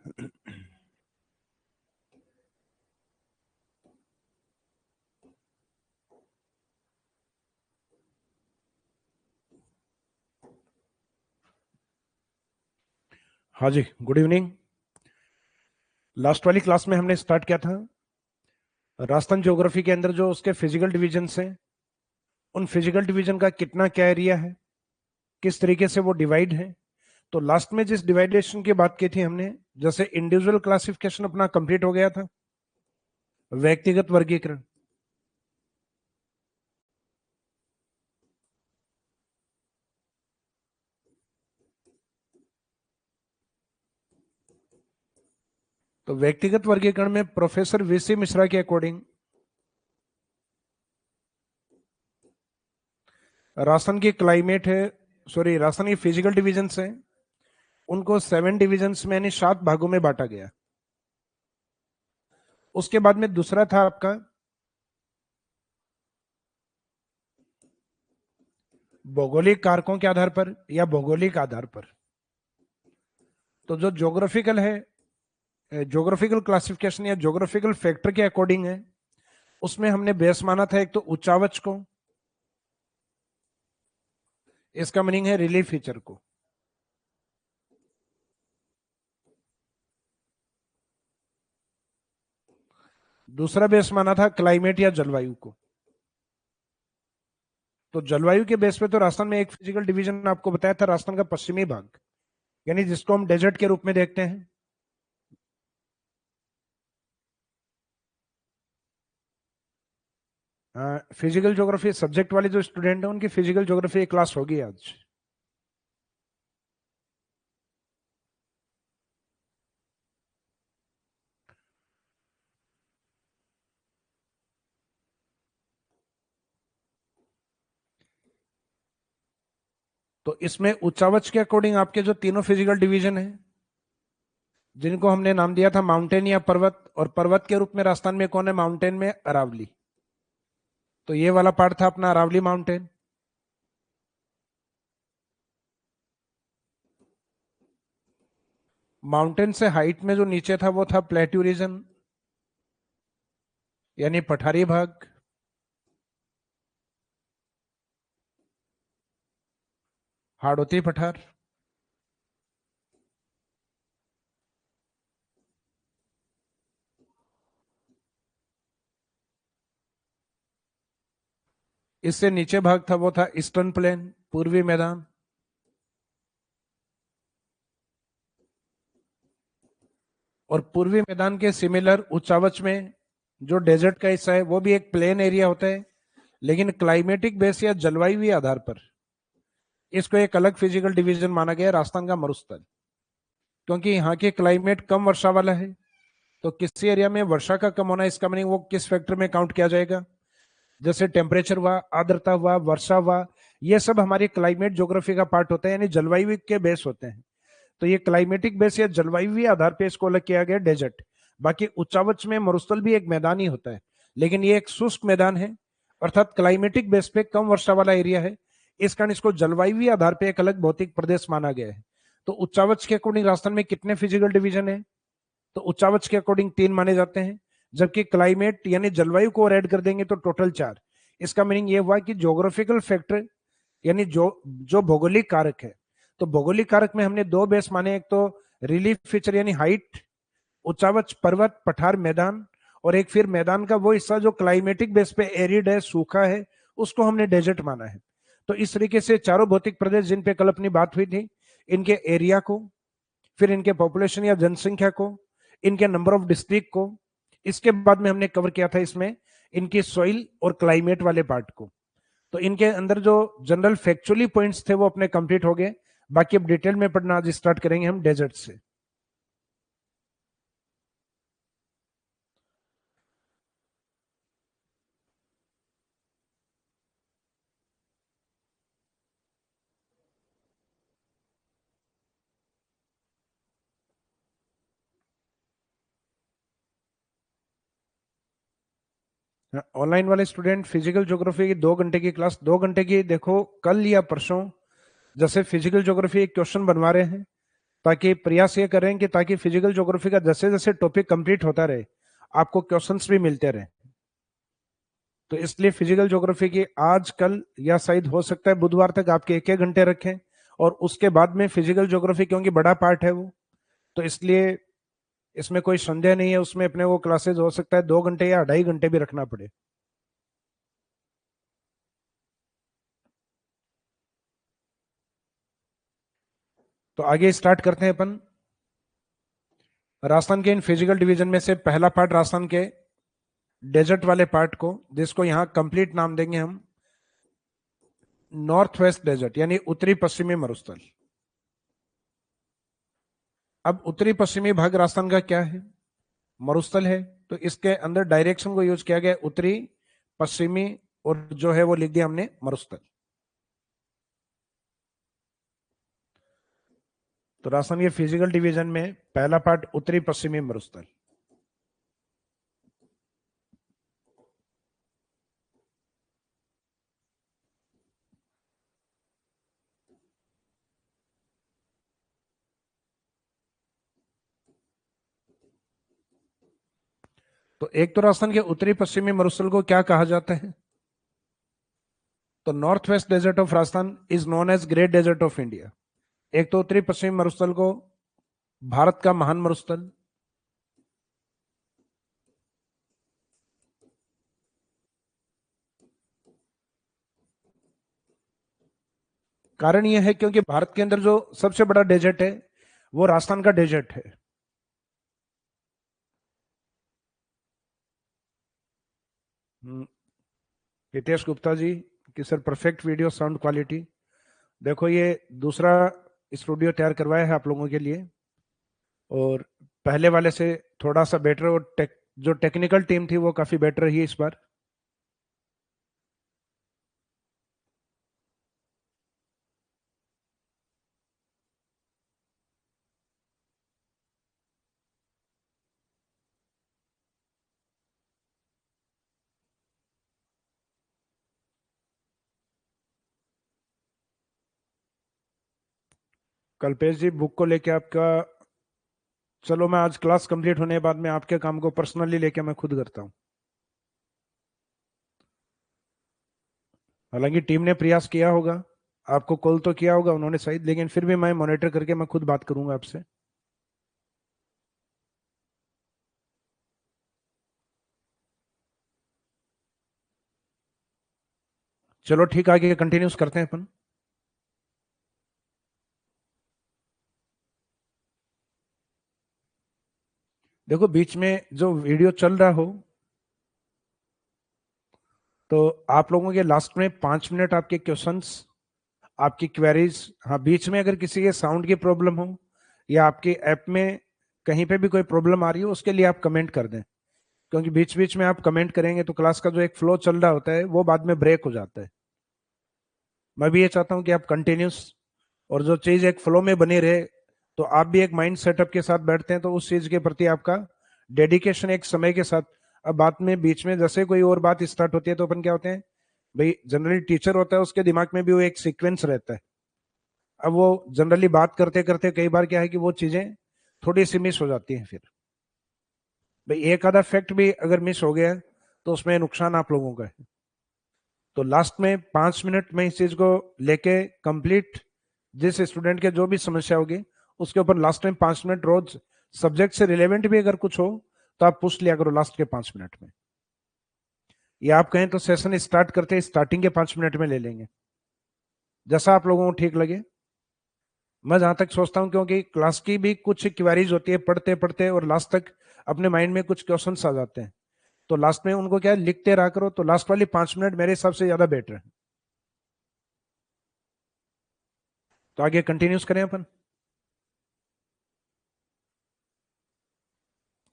हाँ जी, good evening. Last वाली class में हमने स्टार्ट किया था राजस्थान ज्योग्राफी के अंदर जो उसके फिजिकल डिवीजन्स हैं, उन फिजिकल डिवीजन का कितना क्या एरिया है, किस तरीके से वो डिवाइड है। तो लास्ट में जिस डिवाइडेशन की बात की थी हमने, जैसे इंडिविजुअल क्लासिफिकेशन अपना कंप्लीट हो गया था, व्यक्तिगत वर्गीकरण। तो व्यक्तिगत वर्गीकरण में प्रोफेसर वीसी मिश्रा के अकॉर्डिंग राजस्थान की क्लाइमेट है, सॉरी राजस्थान की फिजिकल डिविजन्स हैं, उनको 7 डिविजन्स में यानी 7 भागों में बांटा गया। उसके बाद में दूसरा था आपका भौगोलिक कारकों के आधार पर या भौगोलिक आधार पर। तो जो ज्योग्राफिकल है, ज्योग्राफिकल क्लासिफिकेशन या ज्योग्राफिकल फैक्टर के अकॉर्डिंग है, उसमें हमने बेस माना था एक तो उच्चावच को, इसका मीनिंग है रिलीफ फीचर को। दूसरा बेस माना था क्लाइमेट या जलवायु को। तो जलवायु के बेस पे तो राजस्थान में एक फिजिकल डिवीजन आपको बताया था, राजस्थान का पश्चिमी भाग, यानी जिसको हम डेजर्ट के रूप में देखते हैं। फिजिकल ज्योग्राफी सब्जेक्ट वाले जो स्टूडेंट हैं, उनकी फिजिकल ज्योग्राफी क्लास होगी आज। तो इसमें उच्चावच के अकॉर्डिंग आपके जो तीनों फिजिकल डिवीजन है, जिनको हमने नाम दिया था माउंटेन या पर्वत, और पर्वत के रूप में राजस्थान में कौन है माउंटेन में? अरावली। तो ये वाला पार्ट था अपना अरावली माउंटेन। माउंटेन से हाइट में जो नीचे था वो था प्लेट्यू रीजन, यानी पठारी भाग। हाड़ौती पठार। इससे नीचे भाग था वो था ईस्टर्न प्लेन, पूर्वी मैदान। और पूर्वी मैदान के सिमिलर उच्चावच में जो डेजर्ट का हिस्सा है वो भी एक प्लेन एरिया होता है, लेकिन क्लाइमेटिक बेस या जलवायु आधार पर इसको एक अलग फिजिकल डिवीजन माना गया, राजस्थान का मरुस्थल। क्योंकि यहाँ के क्लाइमेट कम वर्षा वाला है, तो किसी एरिया में वर्षा का कम होना, इसका मीनिंग वो किस फैक्टर में काउंट किया जाएगा? जैसे टेम्परेचर हुआ, आर्द्रता हुआ, वर्षा हुआ, ये सब हमारी क्लाइमेट ज्योग्राफी का पार्ट होता है, यानी जलवायु के बेस होते हैं। तो ये क्लाइमेटिक बेस या जलवायु आधार पे इसको अलग किया गया डेजर्ट। बाकी उच्चावच में मरुस्थल भी एक मैदान ही होता है, लेकिन ये एक शुष्क मैदान है, अर्थात क्लाइमेटिक बेस पे कम वर्षा वाला एरिया है, इस कारण इसको जलवायु आधार पे एक अलग भौतिक प्रदेश माना गया है। तो उच्चावच के अकॉर्डिंग राजस्थान में कितने फिजिकल डिवीजन है? तो उच्चावच के अकॉर्डिंग 3 माने जाते हैं, जबकि क्लाइमेट यानी जलवायु को और ऐड कर देंगे तो टोटल 4। इसका मीनिंग ये हुआ कि ज्योग्राफिकल फैक्टर यानी जो जो भौगोलिक कारक है, तो भौगोलिक कारक में हमने 2 बेस माने, एक तो रिलीफ फीचर यानी हाइट, उच्चावच पर्वत पठार मैदान, और एक फिर मैदान का वो हिस्सा जो क्लाइमेटिक बेस पे एरिड है, सूखा है, उसको हमने डेजर्ट माना है। तो इस तरीके से चारों भौतिक प्रदेश जिन पे कल अपनी बात हुई थी, इनके एरिया को, फिर इनके पॉपुलेशन या जनसंख्या को, इनके नंबर ऑफ डिस्ट्रिक्ट को, इसके बाद में हमने कवर किया था इसमें इनकी सॉइल और क्लाइमेट वाले पार्ट को। तो इनके अंदर जो जनरल फैक्चुअली पॉइंट्स थे वो अपने कंप्लीट हो गए। बाकी अब डिटेल में पढ़ना आज स्टार्ट करेंगे हम डेजर्ट से। ऑनलाइन वाले स्टूडेंट फिजिकल ज्योग्राफी की 2 घंटे की क्लास, 2 घंटे की देखो, कल या परसों जैसे फिजिकल ज्योग्राफी एक क्वेश्चन बनवा रहे हैं, ताकि प्रयास ये करें कि ताकि फिजिकल ज्योग्राफी का जैसे जैसे टॉपिक कंप्लीट होता रहे आपको क्वेश्चंस भी मिलते रहे। तो इसलिए फिजिकल ज्योग्राफी की आज कल या शायद हो सकता है बुधवार तक आपके 1-1 घंटे रखें, और उसके बाद में फिजिकल ज्योग्राफी क्योंकि बड़ा पार्ट है वो, तो इसलिए इसमें कोई संदेह नहीं है, उसमें अपने वो क्लासेस हो सकता है 2 घंटे या 2.5 घंटे भी रखना पड़े। तो आगे स्टार्ट करते हैं अपन राजस्थान के इन फिजिकल डिवीजन में से पहला पार्ट राजस्थान के डेजर्ट वाले पार्ट को, जिसको यहां कंप्लीट नाम देंगे हम नॉर्थ वेस्ट डेजर्ट, यानी उत्तरी पश्चिमी मरुस्थल। अब उत्तरी पश्चिमी भाग राजस्थान का क्या है? मरुस्थल है, तो इसके अंदर डायरेक्शन को यूज किया गया उत्तरी पश्चिमी, और जो है वो लिख दिया हमने मरुस्थल। तो राजस्थान के फिजिकल डिवीजन में पहला पार्ट उत्तरी पश्चिमी मरुस्थल। तो एक तो राजस्थान के उत्तरी पश्चिमी मरुस्थल को क्या कहा जाता है? तो north west desert of Rajasthan is known as great desert of India. एक तो उत्तरी पश्चिमी मरुस्थल को भारत का महान मरुस्थल, कारण यह है क्योंकि भारत के अंदर जो सबसे बड़ा डेजर्ट है वो राजस्थान का डेजर्ट है। हितेश गुप्ता जी कि sir perfect video sound quality. देखो ये दूसरा स्टूडियो तैयार करवाया है आप लोगों के लिए, और पहले वाले से थोड़ा सा बेटर, और जो टेक्निकल टीम थी वो काफी बेटर रही इस बार। कल्पेश जी बुक को लेके आपका, चलो मैं आज क्लास कंप्लीट होने के बाद में आपके काम को पर्सनली लेके मैं खुद करता हूँ। हालांकि टीम ने प्रयास किया होगा, आपको कॉल तो किया होगा उन्होंने शायद, लेकिन फिर भी मैं मॉनिटर करके मैं खुद बात करूंगा आपसे। चलो ठीक, आगे कंटिन्यूस करते हैं अपन। देखो बीच में जो वीडियो चल रहा हो, तो आप लोगों के लास्ट में 5 मिनट आपके क्वेश्चंस, आपकी क्वेरीज, हाँ बीच में अगर किसी के साउंड की प्रॉब्लम हो या आपकी ऐप में कहीं पे भी कोई प्रॉब्लम आ रही हो, उसके लिए आप कमेंट कर दें, क्योंकि बीच बीच में आप कमेंट करेंगे तो क्लास का जो एक फ्लो चल रहा होता है वो बाद में ब्रेक हो जाता है। मैं भी ये चाहता हूँ कि आप कंटिन्यूस, और जो चीज एक फ्लो में बनी रहे, तो आप भी एक माइंड सेटअप के साथ बैठते हैं तो उस चीज के प्रति आपका डेडिकेशन एक समय के साथ। अब बात में बीच में जैसे कोई और बात स्टार्ट होती है तो अपन क्या होते हैं, भाई जनरली टीचर होता है उसके दिमाग में भी वो एक सीक्वेंस रहता है। अब वो जनरली बात करते करते कई बार क्या है कि वो चीजें थोड़ी सी मिस हो जाती हैं, फिर भाई एक आधा फैक्ट भी अगर मिस हो गया तो उसमें नुकसान आप लोगों का है। तो लास्ट में 5 मिनट में इस चीज को लेके कंप्लीट, जिस स्टूडेंट के जो भी समस्या होगी उसके ऊपर लास्ट में 5 मिनट रोज, सब्जेक्ट से रिलेवेंट भी अगर कुछ हो तो आप पूछ लिया करो लास्ट के 5 मिनट में, या आप कहें तो सेशन स्टार्ट करते स्टार्टिंग के 5 मिनट में ले लेंगे, जैसा आप लोगों को ठीक लगे। मैं जहां तक सोचता हूं, क्योंकि क्लास की भी कुछ क्वेरीज होती है पढ़ते पढ़ते, और लास्ट तक अपने माइंड में कुछ क्वेश्चन आ जाते हैं, तो लास्ट में उनको क्या है, लिखते रहा करो, तो लास्ट वाली 5 मिनट मेरे हिसाब से ज्यादा बेटर है। तो आगे कंटिन्यूस करें अपन।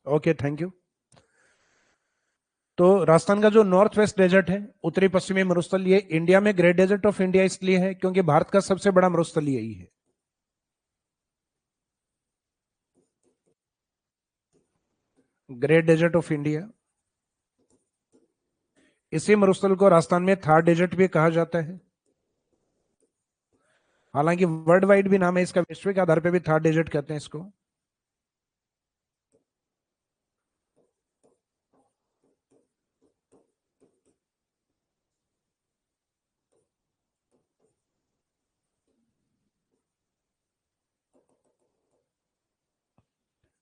Okay thank you. तो राजस्थान का जो नॉर्थ वेस्ट डेजर्ट है, उत्तरी पश्चिमी मरुस्थल, ये इंडिया में ग्रेट डेजर्ट ऑफ इंडिया इसलिए है क्योंकि भारत का सबसे बड़ा मरुस्थल यही है। ग्रेट डेजर्ट ऑफ इंडिया, इसी मरुस्थल को राजस्थान में थार डेजर्ट भी कहा जाता है। हालांकि वर्ल्ड वाइड भी नाम है इसका, वैश्विक आधार पे भी थर्ड डेजर्ट कहते हैं इसको।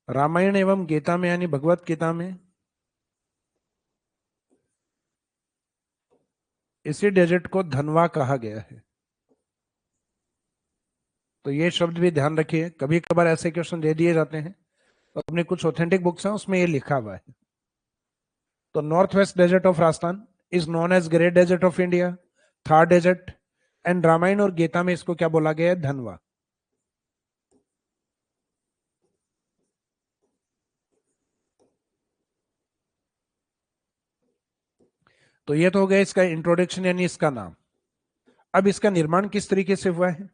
रामायण एवं गीता में यानी भगवत गीता में इसी डेजर्ट को धनवा कहा गया है। तो ये शब्द भी ध्यान रखिए, कभी कभार ऐसे क्वेश्चन दे दिए जाते हैं, तो अपने कुछ ऑथेंटिक बुक्स हैं उसमें ये लिखा हुआ है। तो north west desert of Rajasthan is known as great desert of India, Thar desert, and Ramayana और गीता में इसको क्या बोला गया है? धनवा। तो ये तो हो गया इसका इंट्रोडक्शन यानी इसका नाम। अब इसका निर्माण किस तरीके से हुआ है?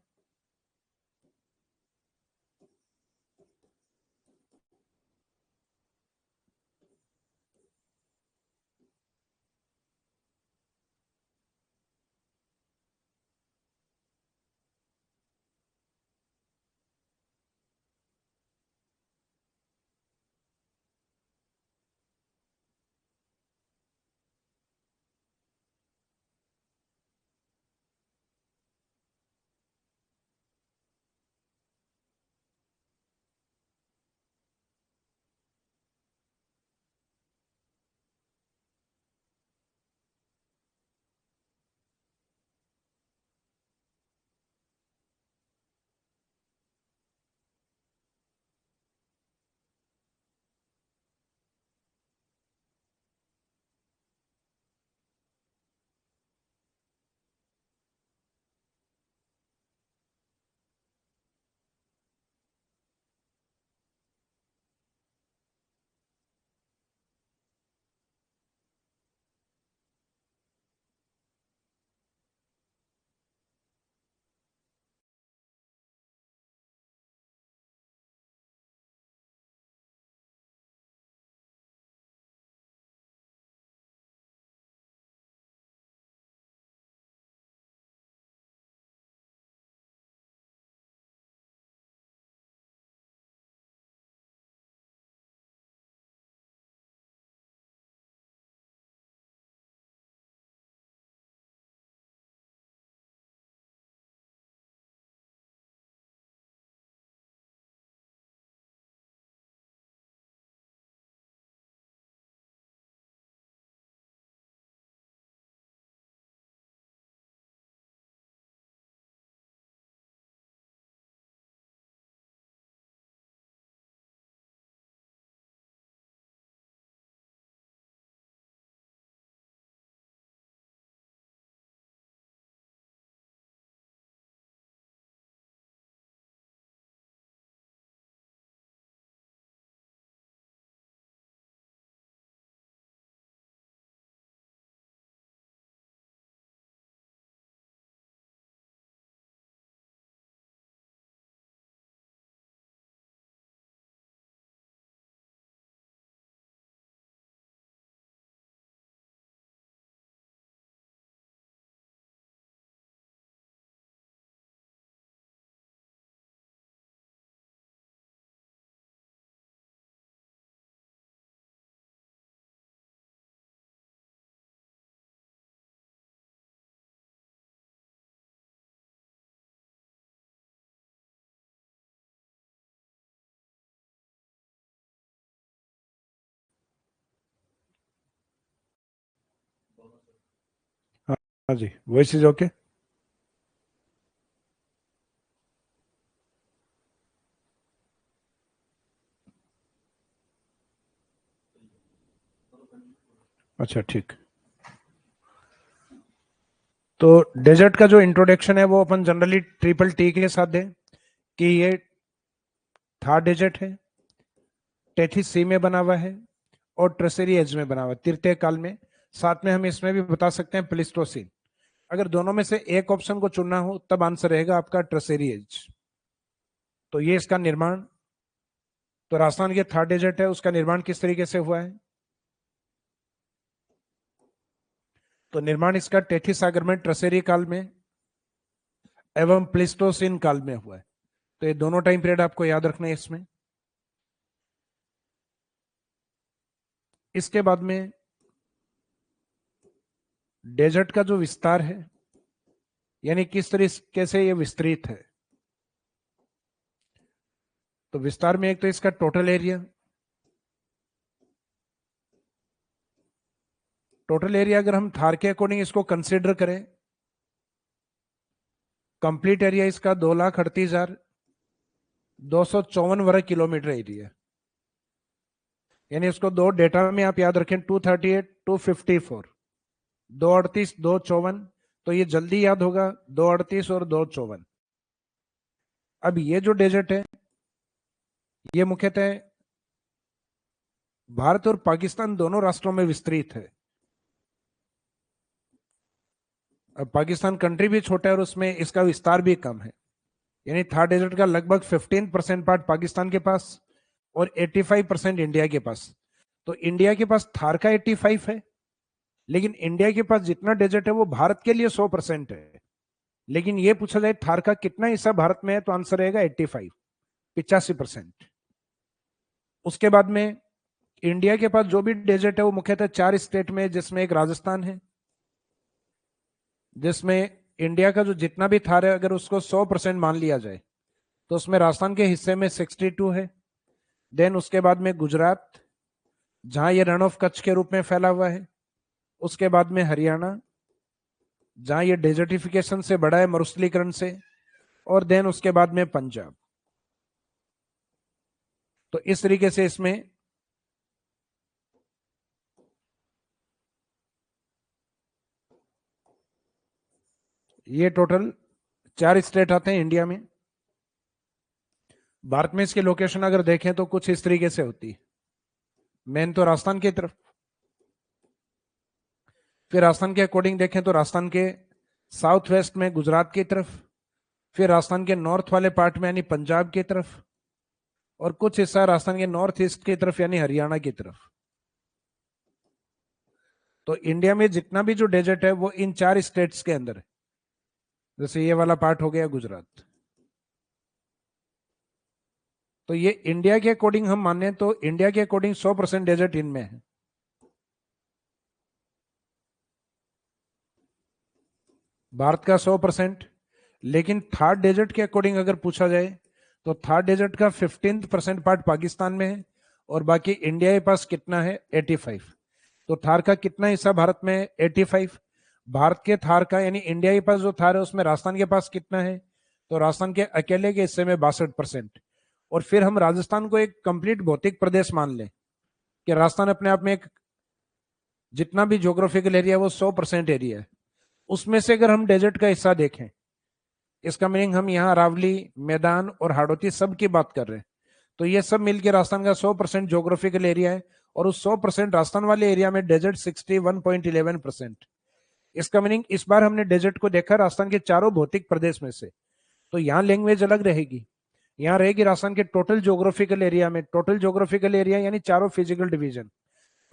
हाँ जी, वॉइस इज ओके। अच्छा ठीक। तो डेजर्ट का जो इंट्रोडक्शन है वो अपन जनरली ट्रिपल टी के साथ दें कि ये थार डेजर्ट है, टेथिस सी में बना हुआ है और ट्रेसेरी एज में बना हुआ है, तृतीय काल में। साथ में हम इसमें भी बता सकते हैं प्लिस्टोसिन। अगर दोनों में से एक ऑप्शन को चुनना हो तब आंसर रहेगा आपका ट्रेसेरी एज। तो ये इसका निर्माण, तो राजस्थान के थार डेजर्ट है उसका निर्माण किस तरीके से हुआ है? तो निर्माण इसका टेथिस सागर में ट्रेसेरी काल में एवं प्लिस्टोसिन काल में हुआ है। तो ये दोनों टाइम पीरियड आपको याद रखना है इसमें। इसके बाद में डेजर्ट का जो विस्तार है, यानी किस तरीके से ये विस्तृत है, तो विस्तार में एक तो इसका टोटल एरिया, अगर हम थार के अकॉर्डिंग इसको कंसीडर करें, कंप्लीट एरिया इसका 2,38,254 वर्ग किलोमीटर एरिया। यानी इसको दो डेटा में आप याद रखें, 238, 254, 238, 254, तो ये जल्दी याद होगा 238 और 254। अब ये जो डेजर्ट है ये मुख्यतः भारत और पाकिस्तान दोनों राष्ट्रों में विस्तृत है। अब पाकिस्तान कंट्री भी छोटा है और उसमें इसका विस्तार भी कम है। यानी थार डेजर्ट का लगभग 15% पार्ट पाकिस्तान के पास और 85% इंडिया के पास। तो इंडिया के पास थार का 85 है, लेकिन इंडिया के पास जितना डेजर्ट है वो भारत के लिए 100% है। लेकिन ये पूछा जाए थार का कितना हिस्सा भारत में है, तो आंसर रहेगा 85, 85%। उसके बाद में इंडिया के पास जो भी डेजर्ट है वो मुख्यतः 4 स्टेट में, जिसमें एक राजस्थान है, जिसमें इंडिया का जो जितना भी थार है अगर उसको 100% मान लिया जाए तो उसमें राजस्थान के हिस्से में 62 है। देन उसके बाद में गुजरात, जहां ये रण ऑफ कच्छ के रूप में फैला हुआ है। उसके बाद में हरियाणा, जहां ये डेजर्टिफिकेशन से बड़ा है, मरुस्थलीकरण से। और देन उसके बाद में पंजाब। तो इस तरीके से इसमें ये टोटल 4 स्टेट आते हैं इंडिया में। भारत में इसकी लोकेशन अगर देखें तो कुछ इस तरीके से होती है। मेन तो राजस्थान की तरफ, फिर राजस्थान के अकॉर्डिंग देखें तो राजस्थान के साउथ वेस्ट में गुजरात की तरफ, फिर राजस्थान के नॉर्थ वाले पार्ट में यानी पंजाब की तरफ, और कुछ हिस्सा राजस्थान के नॉर्थ ईस्ट की तरफ यानी हरियाणा की तरफ। तो इंडिया में जितना भी जो डेजर्ट है वो इन 4 स्टेट्स के अंदर है। जैसे ये वाला पार्ट हो गया गुजरात। तो ये इंडिया के अकॉर्डिंग हम माने तो इंडिया के अकॉर्डिंग 100% डेजर्ट इनमें है। भारत का 100%। लेकिन थार डेजर्ट के अकॉर्डिंग अगर पूछा जाए तो थार डेजर्ट का 15% पार्ट पाकिस्तान में है और बाकी इंडिया के पास कितना है, 85। तो थार का कितना हिस्सा भारत में है, 85। भारत के थार का यानी इंडिया के पास जो थार है उसमें राजस्थान के पास कितना है, तो राजस्थान के अकेले के हिस्से में 62%। और फिर हम राजस्थान को एक कंप्लीट भौतिक प्रदेश मान लें कि राजस्थान अपने आप में एक जितना भी ज्योग्राफिकल एरिया वो 100% एरिया है। उसमें से अगर हम डेजर्ट का हिस्सा देखें, इसका मीनिंग हम यहाँ अरावली, मैदान और हाड़ौती सब की बात कर रहे हैं। तो ये सब मिलकर राजस्थान का 100% ज्योग्राफिकल एरिया है और उस 100% राजस्थान वाले एरिया में डेजर्ट 61.11%। इसका मीनिंग इस बार हमने डेजर्ट को देखा राजस्थान के चारों भौतिक प्रदेश में से। तो यहाँ लैंग्वेज अलग रहेगी। यहाँ रहेगी राजस्थान के टोटल ज्योग्राफिकल एरिया में, टोटल ज्योग्राफिकल एरिया यानी चारों physical division,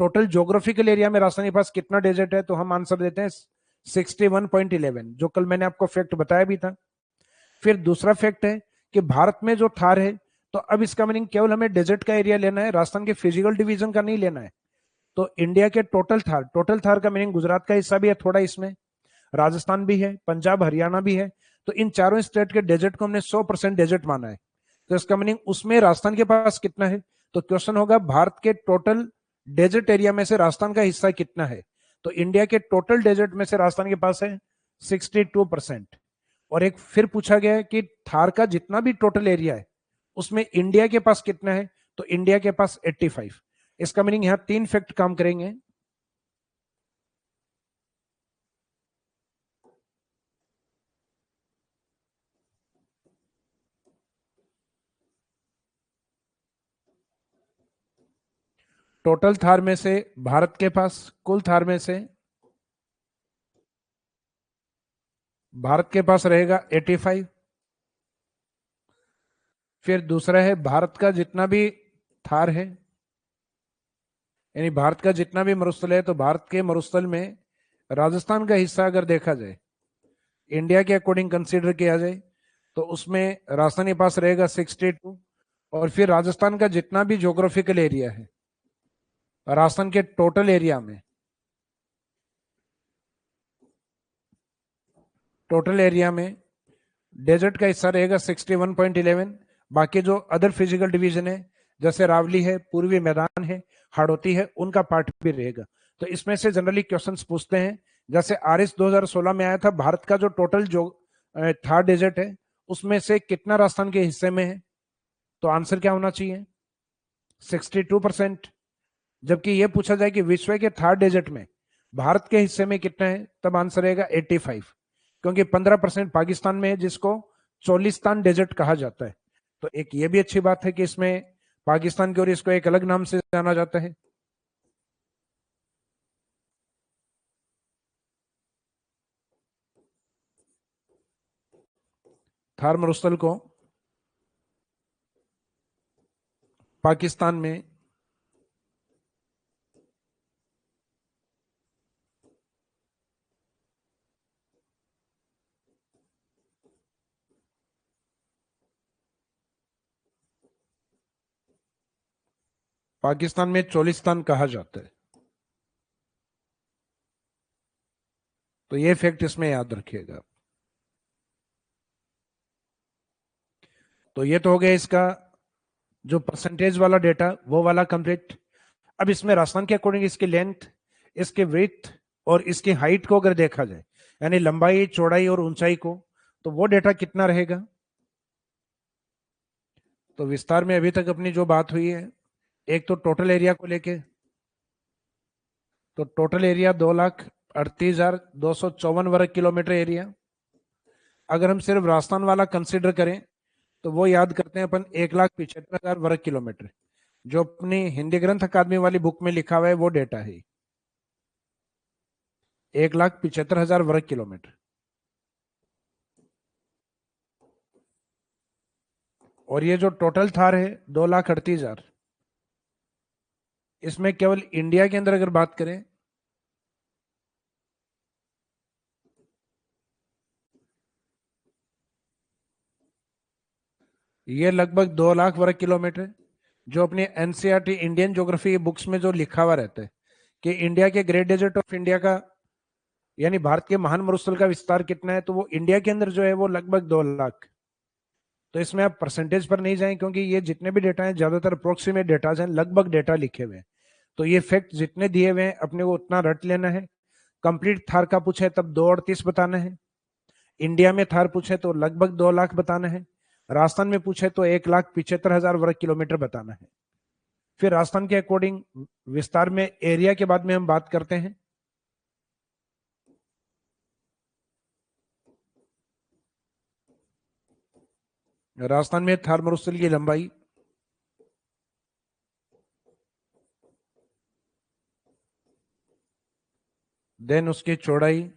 total geographical area में राजस्थान के पास कितना डेजर्ट है, तो हम आंसर देते हैं 61.11, जो कल मैंने आपको फैक्ट बताया भी था। फिर दूसरा फैक्ट है कि भारत में जो थार है, तो अब इसका मीनिंग केवल हमें डेजर्ट का एरिया लेना है, राजस्थान के फिजिकल डिवीजन का नहीं लेना है। तो इंडिया के टोटल थार का मीनिंग गुजरात का हिस्सा भी है थोड़ा, इसमें राजस्थान भी है, पंजाब हरियाणा भी है। तो इन चारों स्टेट के डेजर्ट को हमने 100% डेजर्ट माना है। तो इसका मीनिंग उसमें राजस्थान के पास कितना है, तो क्वेश्चन होगा भारत के टोटल डेजर्ट एरिया में से राजस्थान का हिस्सा कितना है। तो इंडिया के टोटल डेजर्ट में से राजस्थान के पास है 62%। और एक फिर पूछा गया है कि थार का जितना भी टोटल एरिया है उसमें इंडिया के पास कितना है, तो इंडिया के पास 85। इसका मीनिंग यहां 3 फैक्ट काम करेंगे। टोटल थार में से भारत के पास कुल थार में से भारत के पास रहेगा 85। फिर दूसरा है भारत का जितना भी थार है, यानी भारत का जितना भी मरुस्थल है, तो भारत के मरुस्थल में राजस्थान का हिस्सा अगर देखा जाए, इंडिया के अकॉर्डिंग कंसीडर किया जाए तो उसमें राजस्थान के पास रहेगा 62, और फिर राजस्थान का जितना भी ज्योग्राफिकल एरिया है राजस्थान के टोटल एरिया में, डेजर्ट का हिस्सा रहेगा 61.11। बाकी जो अदर फिजिकल डिवीजन है जैसे रावली है, पूर्वी मैदान है, हाड़ौती है, उनका पार्ट भी रहेगा। तो इसमें से जनरली क्वेश्चंस पूछते हैं, जैसे आरएस 2016 में आया था, भारत का जो टोटल जो थार डेजर्ट है उसमें से कितना राजस्थान के हिस्से में है, तो आंसर क्या होना चाहिए? 62%। जबकि यह पूछा जाए कि विश्व के थार डेजर्ट में भारत के हिस्से में कितना है, तब आंसर रहेगा 85, क्योंकि 15% पाकिस्तान में है जिसको चोलिस्तान डेजर्ट कहा जाता है। तो एक ये भी अच्छी बात है कि इसमें पाकिस्तान की ओर इसको एक अलग नाम से जाना जाता है। थार मरुस्थल को पाकिस्तान में चोलिस्तान कहा जाता है। तो ये फैक्ट इसमें याद रखिएगा। तो ये तो हो गया इसका जो परसेंटेज वाला डेटा, वो वाला कंप्लीट। अब इसमें राजस्थान के अकॉर्डिंग इसकी लेंथ, इसके विड्थ और इसकी हाइट को अगर देखा जाए, यानी लंबाई, चौड़ाई और ऊंचाई को, तो वो डेटा कितना रहेगा? तो विस्तार में अभी तक अपनी जो बात हुई है, एक तो टोटल एरिया को लेके, तो टोटल एरिया 2,38,254 वर्ग किलोमीटर एरिया। अगर हम सिर्फ राजस्थान वाला कंसिडर करें तो वो याद करते हैं अपन 1,75,000 वर्ग किलोमीटर, जो अपनी हिंदी ग्रंथ अकादमी वाली बुक में लिखा हुआ है वो डेटा है 1,75,000 वर्ग किलोमीटर। और ये जो टोटल थार है 2,38,000, इसमें केवल इंडिया के अंदर अगर बात करें ये लगभग 2 लाख वर्ग किलोमीटर, जो अपनी एनसीईआरटी इंडियन ज्योग्राफी बुक्स में जो लिखा हुआ रहता है कि इंडिया के ग्रेट डेजर्ट ऑफ इंडिया का, यानी भारत के महान मरुस्थल का विस्तार कितना है, तो वो इंडिया के अंदर जो है वो लगभग 2 लाख। तो इसमें आप परसेंटेज पर नहीं जाएं, क्योंकि ये जितने भी डेटा हैं ज्यादातर अप्रोक्सीमेट डेटा हैं, लगभग डेटा लिखे हुए हैं। तो ये फैक्ट जितने दिए हुए हैं अपने को उतना रट लेना है। कंप्लीट थार का पूछे तब 2,38 बताना है, इंडिया में थार पूछे तो लगभग 2 लाख बताना है, राजस्थान में पूछे तो 1,75,000 वर्ग किलोमीटर बताना है। फिर राजस्थान के अकॉर्डिंग विस्तार में एरिया के बाद में हम बात करते हैं। राजस्थान में थार मरुस्थल की लंबाई, देन उसकी चौड़ाई,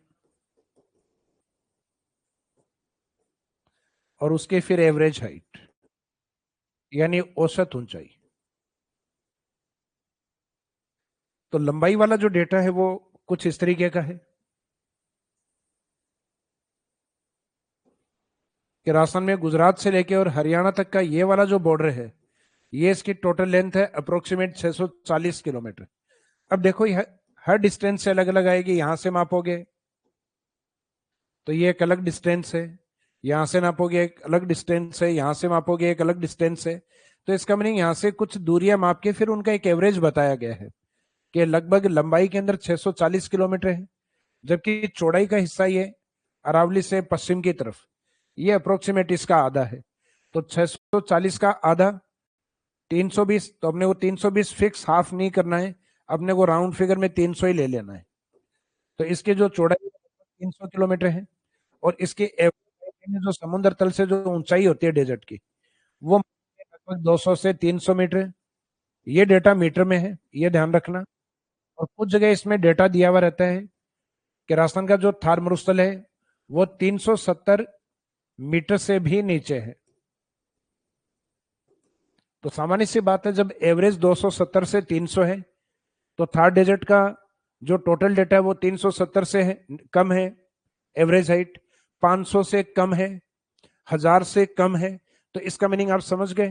और उसके फिर एवरेज हाइट यानी औसत ऊंचाई। तो लंबाई वाला जो डेटा है वो कुछ इस तरीके का है कि राजस्थान में गुजरात से लेके और हरियाणा तक का ये वाला जो बॉर्डर है, ये इसकी टोटल लेंथ है अप्रोक्सीमेट 640 किलोमीटर। अब देखो यह हर डिस्टेंस से अलग अलग आएगी, यहां से मापोगे तो ये एक अलग डिस्टेंस है, यहां से नापोगे एक अलग डिस्टेंस है, यहां से मापोगे एक अलग डिस्टेंस है। तो इसका मीनिंग यहां से कुछ दूरियां माप के फिर उनका एक एवरेज बताया गया है कि लगभग लंबाई के अंदर 640 किलोमीटर है, जबकि चौड़ाई का हिस्सा ये अरावली से पश्चिम की तरफ, ये अप्रोक्सीमेट इसका आधा है। तो 640 का आधा 320, तो अपने को 320 फिक्स हाफ नहीं करना है, अपने को राउंड फिगर में 300 ही ले लेना है। तो इसकी जो चौड़ाई 300 किलोमीटर है, और इसकी एवरेज जो समुद्र तल से जो ऊंचाई होती है डेजर्ट की, वो लगभग 200 से 300 मीटर। ये डेटा मीटर में है, ये ध्यान रखना। और कुछ जगह इसमें डेटा दिया हुआ रहता है कि राजस्थान का जो थार मरुस्थल है वो 370 मीटर से भी नीचे है। तो सामान्य सी बात है, जब एवरेज 270 से 300 है तो थार डेजर्ट का जो टोटल डेटा है वो 370 से है, कम है एवरेज हाइट। 500 से कम है, 1000 से कम है, तो इसका मीनिंग आप समझ गए।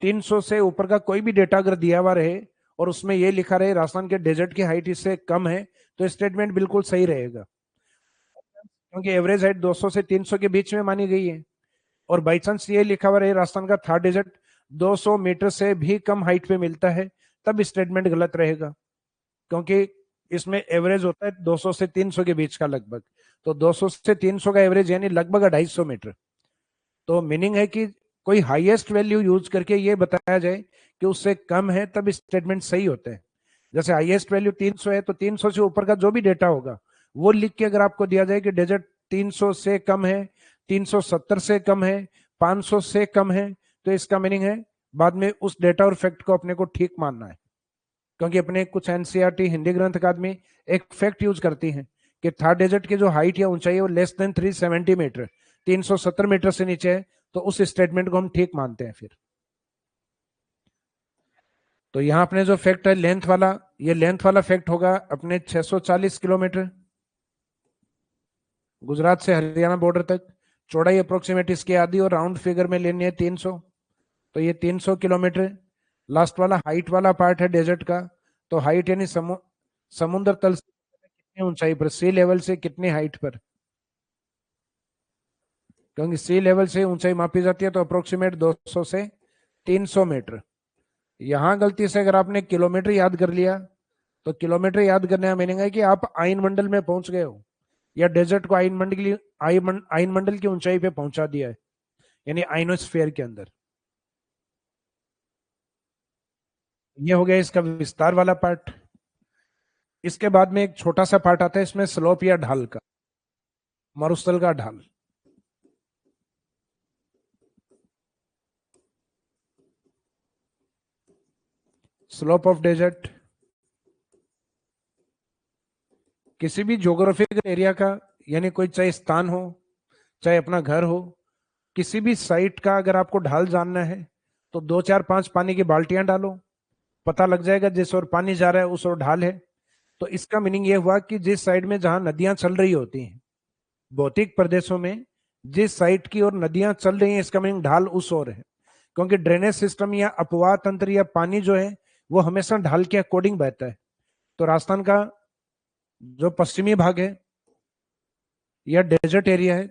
300 से ऊपर का कोई भी डेटा अगर दिया हुआ रहे और उसमें ये लिखा रहे राजस्थान के डेजर्ट की हाइट इससे कम है, तो स्टेटमेंट बिल्कुल सही रहेगा, क्योंकि एवरेज हाइट 200 से 300 के बीच में मानी गई है। और बाई चांस ये लिखा हुआ रहे राजस्थान का थार डेजर्ट 200 मीटर से भी कम हाइट पे मिलता है, तब स्टेटमेंट गलत रहेगा, क्योंकि इसमें एवरेज होता है 200 से 300 के बीच का लगभग। तो 200 से 300 का एवरेज यानी लगभग 250 मीटर। तो मीनिंग है कि कोई हाईएस्ट वैल्यू यूज करके ये बताया जाए कि उससे कम है, तब स्टेटमेंट सही होते हैं। जैसे हाईएस्ट वैल्यू 300 है, तो 300 से ऊपर का जो भी डेटा होगा वो लिख के अगर आपको दिया जाए कि डेजर्ट 300 से कम है, 370 से कम है, 500 से कम है, तो इसका मीनिंग है बाद में उस डेटा और फैक्ट को अपने को ठीक मानना है। क्योंकि अपने कुछ एनसीईआरटी हिंदी ग्रंथ अकादमी एक फैक्ट यूज करती है कि थार डेजर्ट की जो हाइट या ऊंचाई है वो लेस देन 370 मीटर, 370 मीटर से नीचे है, तो उस स्टेटमेंट को हम ठीक मानते हैं फिर। तो यहां अपने जो फैक्ट है लेंथ वाला, ये लेंथ वाला फैक्ट होगा अपने 640 किलोमीटर गुजरात से हरियाणा बॉर्डर तक। चौड़ाई अप्रोक्सीमेट इसकी आधी और राउंड फिगर में लेनी है 300, तो ये 300 किलोमीटर। लास्ट वाला हाइट वाला पार्ट है डेजर्ट का, तो हाइट यानी समुद्र तल से कितनी ऊंचाई पर, सी लेवल से कितनी हाइट पर, क्योंकि सी लेवल से ऊंचाई मापी जाती है, तो अप्रोक्सीमेट 200 से 300 मीटर। यहां गलती से अगर आपने किलोमीटर याद कर लिया, तो किलोमीटर याद करने का मीनिंग है कि आप आयन मंडल में पहुंच गए हो, या डेजर्ट को आयन मंडल की ऊंचाई पे पहुंचा दिया है, यानी आइनोस्फेयर के अंदर। ये हो गया इसका विस्तार वाला पार्ट। इसके बाद में एक छोटा सा पार्ट आता है इसमें स्लोप या ढाल का, मरुस्थल का ढाल। स्लोप ऑफ डेजर्ट किसी भी ज्योग्राफिकल एरिया का, यानी कोई चाहे स्थान हो चाहे अपना घर हो, किसी भी साइट का अगर आपको ढाल जानना है तो 2 4 5 पानी की बाल्टियां डालो, पता लग जाएगा जिस ओर पानी जा रहा है उस ओर ढाल है। तो इसका मीनिंग ये हुआ कि जिस साइड में जहां नदियां चल रही होती हैं भौतिक प्रदेशों में, जिस साइड की ओर नदियां चल रही हैं, इसका मीनिंग ढाल उस ओर है। क्योंकि ड्रेनेज सिस्टम या अपवाह तंत्र या पानी जो है वो हमेशा ढाल के अकॉर्डिंग बहता है। तो राजस्थान का जो पश्चिमी भाग है या डेजर्ट एरिया है,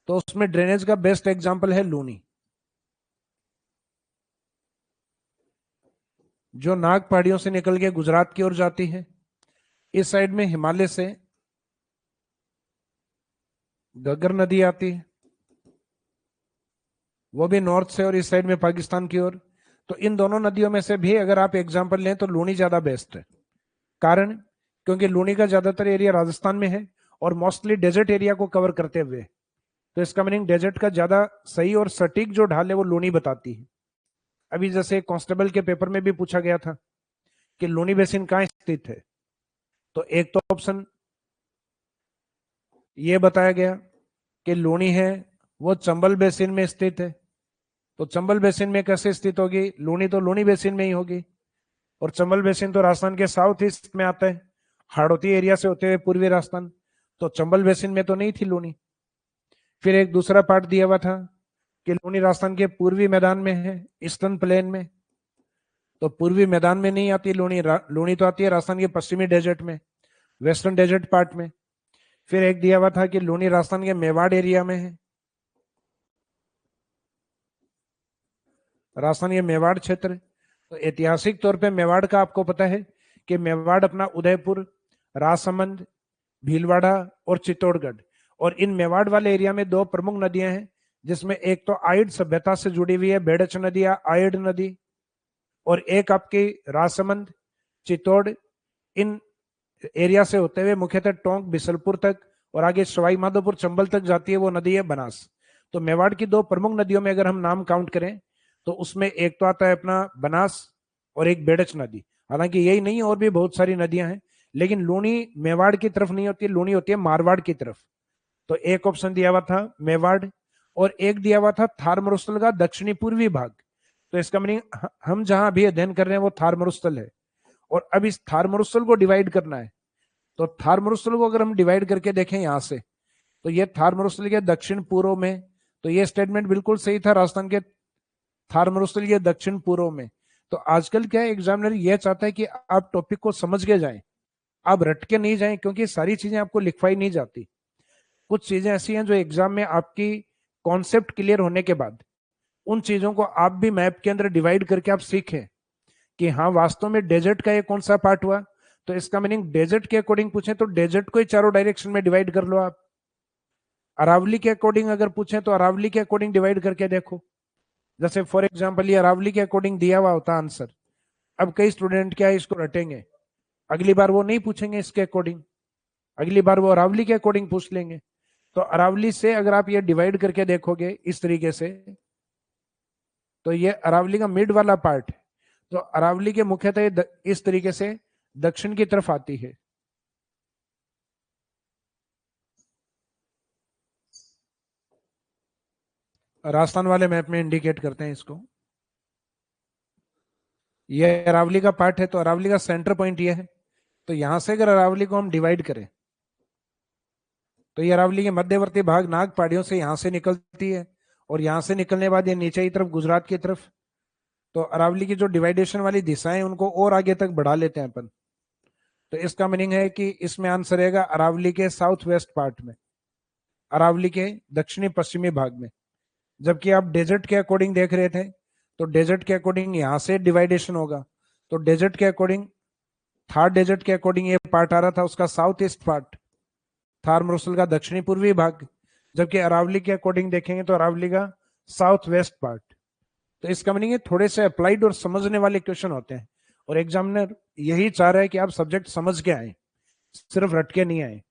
तो उसमें ड्रेनेज का बेस्ट एग्जांपल है लूनी, जो नाग पहाड़ियों से निकल के गुजरात की ओर जाती है। इस साइड में हिमालय से घग्गर नदी आती है, वो भी नॉर्थ से, और इस साइड में पाकिस्तान की ओर। तो इन दोनों नदियों में से भी अगर आप एग्जांपल लें तो लूनी ज्यादा बेस्ट है। कारण क्योंकि लूनी का ज्यादातर एरिया राजस्थान में है और मोस्टली डेजर्ट एरिया को कवर करते हुए, तो इसका मीनिंग डेजर्ट का ज्यादा सही और सटीक जो ढाल है वो लूनी बताती है। अभी जैसे कांस्टेबल के पेपर में भी पूछा गया था कि लूनी बेसिन कहाँ स्थित है, तो एक तो ऑप्शन ये बताया गया कि लूनी है वो चंबल बेसिन में स्थित है। तो चंबल बेसिन में कैसे स्थित होगी, लूनी तो लूनी बेसिन में ही होगी, और चंबल बेसिन तो राजस्थान के साउथ ईस्ट में आता है, हाड़ौती एरिया से होते हुए पूर्वी राजस्थान, तो चंबल बेसिन में तो नहीं थी लूनी। फिर एक दूसरा पार्ट दिया हुआ था कि लूनी राजस्थान के पूर्वी मैदान में है, ईस्टर्न प्लेन में, तो पूर्वी मैदान में नहीं आती लूनी, लूनी तो आती है राजस्थान के पश्चिमी डेजर्ट में, वेस्टर्न डेजर्ट पार्ट में। फिर एक दिया हुआ था कि लूनी राजस्थान के मेवाड़ एरिया में है, राजस्थान ये मेवाड़ क्षेत्र। तो ऐतिहासिक तौर पे मेवाड़ का आपको पता है कि मेवाड़ अपना उदयपुर, राजसमंद, भीलवाड़ा और चित्तौड़गढ़, और इन मेवाड़ वाले एरिया में दो प्रमुख नदियां हैं, जिसमें एक तो आयड सभ्यता से जुड़ी हुई है बेड़च नदी या आयड नदी, और एक आपकी राजसमंद, चित्तौड़, इन एरिया से होते हुए मुख्यतः टोंक बिसलपुर तक और आगे सवाई माधोपुर चंबल तक जाती है वो नदी है बनास। तो मेवाड़ की दो प्रमुख नदियों में अगर हम नाम काउंट करें तो उसमें एक तो आता है अपना बनास और एक बेड़च नदी। हालांकि यही नहीं, और भी बहुत सारी नदियां हैं, लेकिन लूनी मेवाड़ की तरफ नहीं होती, लूनी होती है मारवाड़ की तरफ। तो एक ऑप्शन दिया हुआ था मेवाड़, और एक दिया हुआ था थार मरुस्थल का दक्षिणी पूर्वी भाग। तो इसका मीनिंग हम जहां अभी अध्ययन कर रहे हैं वो थार मरुस्थल है, और अब इस थार मरुस्थल को डिवाइड करना है। तो थार मरुस्थल को अगर हम डिवाइड करके देखें यहां से तो ये थार मरुस्थल के दक्षिण पूर्व में, तो ये स्टेटमेंट बिल्कुल सही था, राजस्थान के थार मरुस्थल के दक्षिण पूर्व में। तो आजकल क्या है, एग्जामिनर ये चाहता है कि आप टॉपिक को समझ के जाएं, आप रट के नहीं जाएं, क्योंकि सारी चीजें आपको लिखवाई नहीं जाती। कुछ चीजें ऐसी हैं जो एग्जाम में आपकी कॉन्सेप्ट क्लियर होने के बाद उन चीजों को आप भी मैप के अंदर डिवाइड करके आप सीखें कि हाँ वास्तव में डेजर्ट का ये कौन सा पार्ट हुआ। तो इसका मीनिंग डेजर्ट के अकॉर्डिंग पूछे तो डेजर्ट को ही चारों डायरेक्शन में डिवाइड कर लो आप। अरावली के अकॉर्डिंग अगर पूछे तो अरावली के अकॉर्डिंग डिवाइड करके देखो। जैसे फॉर एग्जाम्पल ये अरावली के अकॉर्डिंग दिया हुआ होता आंसर। अब कई स्टूडेंट क्या है, इसको रटेंगे, अगली बार वो नहीं पूछेंगे इसके अकॉर्डिंग, अगली बार वो अरावली के अकॉर्डिंग पूछ लेंगे। तो अरावली से अगर आप ये डिवाइड करके देखोगे इस तरीके से, तो ये अरावली का मिड वाला पार्ट है। तो अरावली के मुख्यतः इस तरीके से दक्षिण की तरफ आती है। राजस्थान वाले मैप में इंडिकेट करते हैं इसको। ये अरावली का पार्ट है, तो अरावली का सेंटर पॉइंट ये है। तो यहां से अगर अरावली को हम डिवाइड करें तो ये अरावली के मध्यवर्ती भाग नाग पहाड़ियों से यहां से निकलती है, और यहां से निकलने बाद ये नीचे की तरफ गुजरात की तरफ। तो अरावली की जो डिवाइडेशन वाली दिशाएं उनको और आगे तक बढ़ा लेते हैं अपन। तो इसका मीनिंग है कि इसमें आंसर रहेगा अरावली के साउथ वेस्ट पार्ट में, अरावली के दक्षिणी पश्चिमी भाग में। जबकि आप डेजर्ट के अकॉर्डिंग देख रहे थे, तो डेजर्ट के अकॉर्डिंग यहां से डिवाइडेशन होगा। तो डेजर्ट के अकॉर्डिंग, थार डेजर्ट के अकॉर्डिंग ये पार्ट आ रहा था उसका साउथ ईस्ट पार्ट, थार मरुस्थल का दक्षिणी पूर्वी भाग। जबकि अरावली के अकॉर्डिंग देखेंगे तो अरावली का साउथ वेस्ट पार्ट। तो इसका मीनिंग थोड़े से अप्लाइड और समझने वाले क्वेश्चन होते हैं, और एग्जामिनर यही चाह रहा है कि आप सब्जेक्ट समझ के आए, सिर्फ रट के नहीं आए।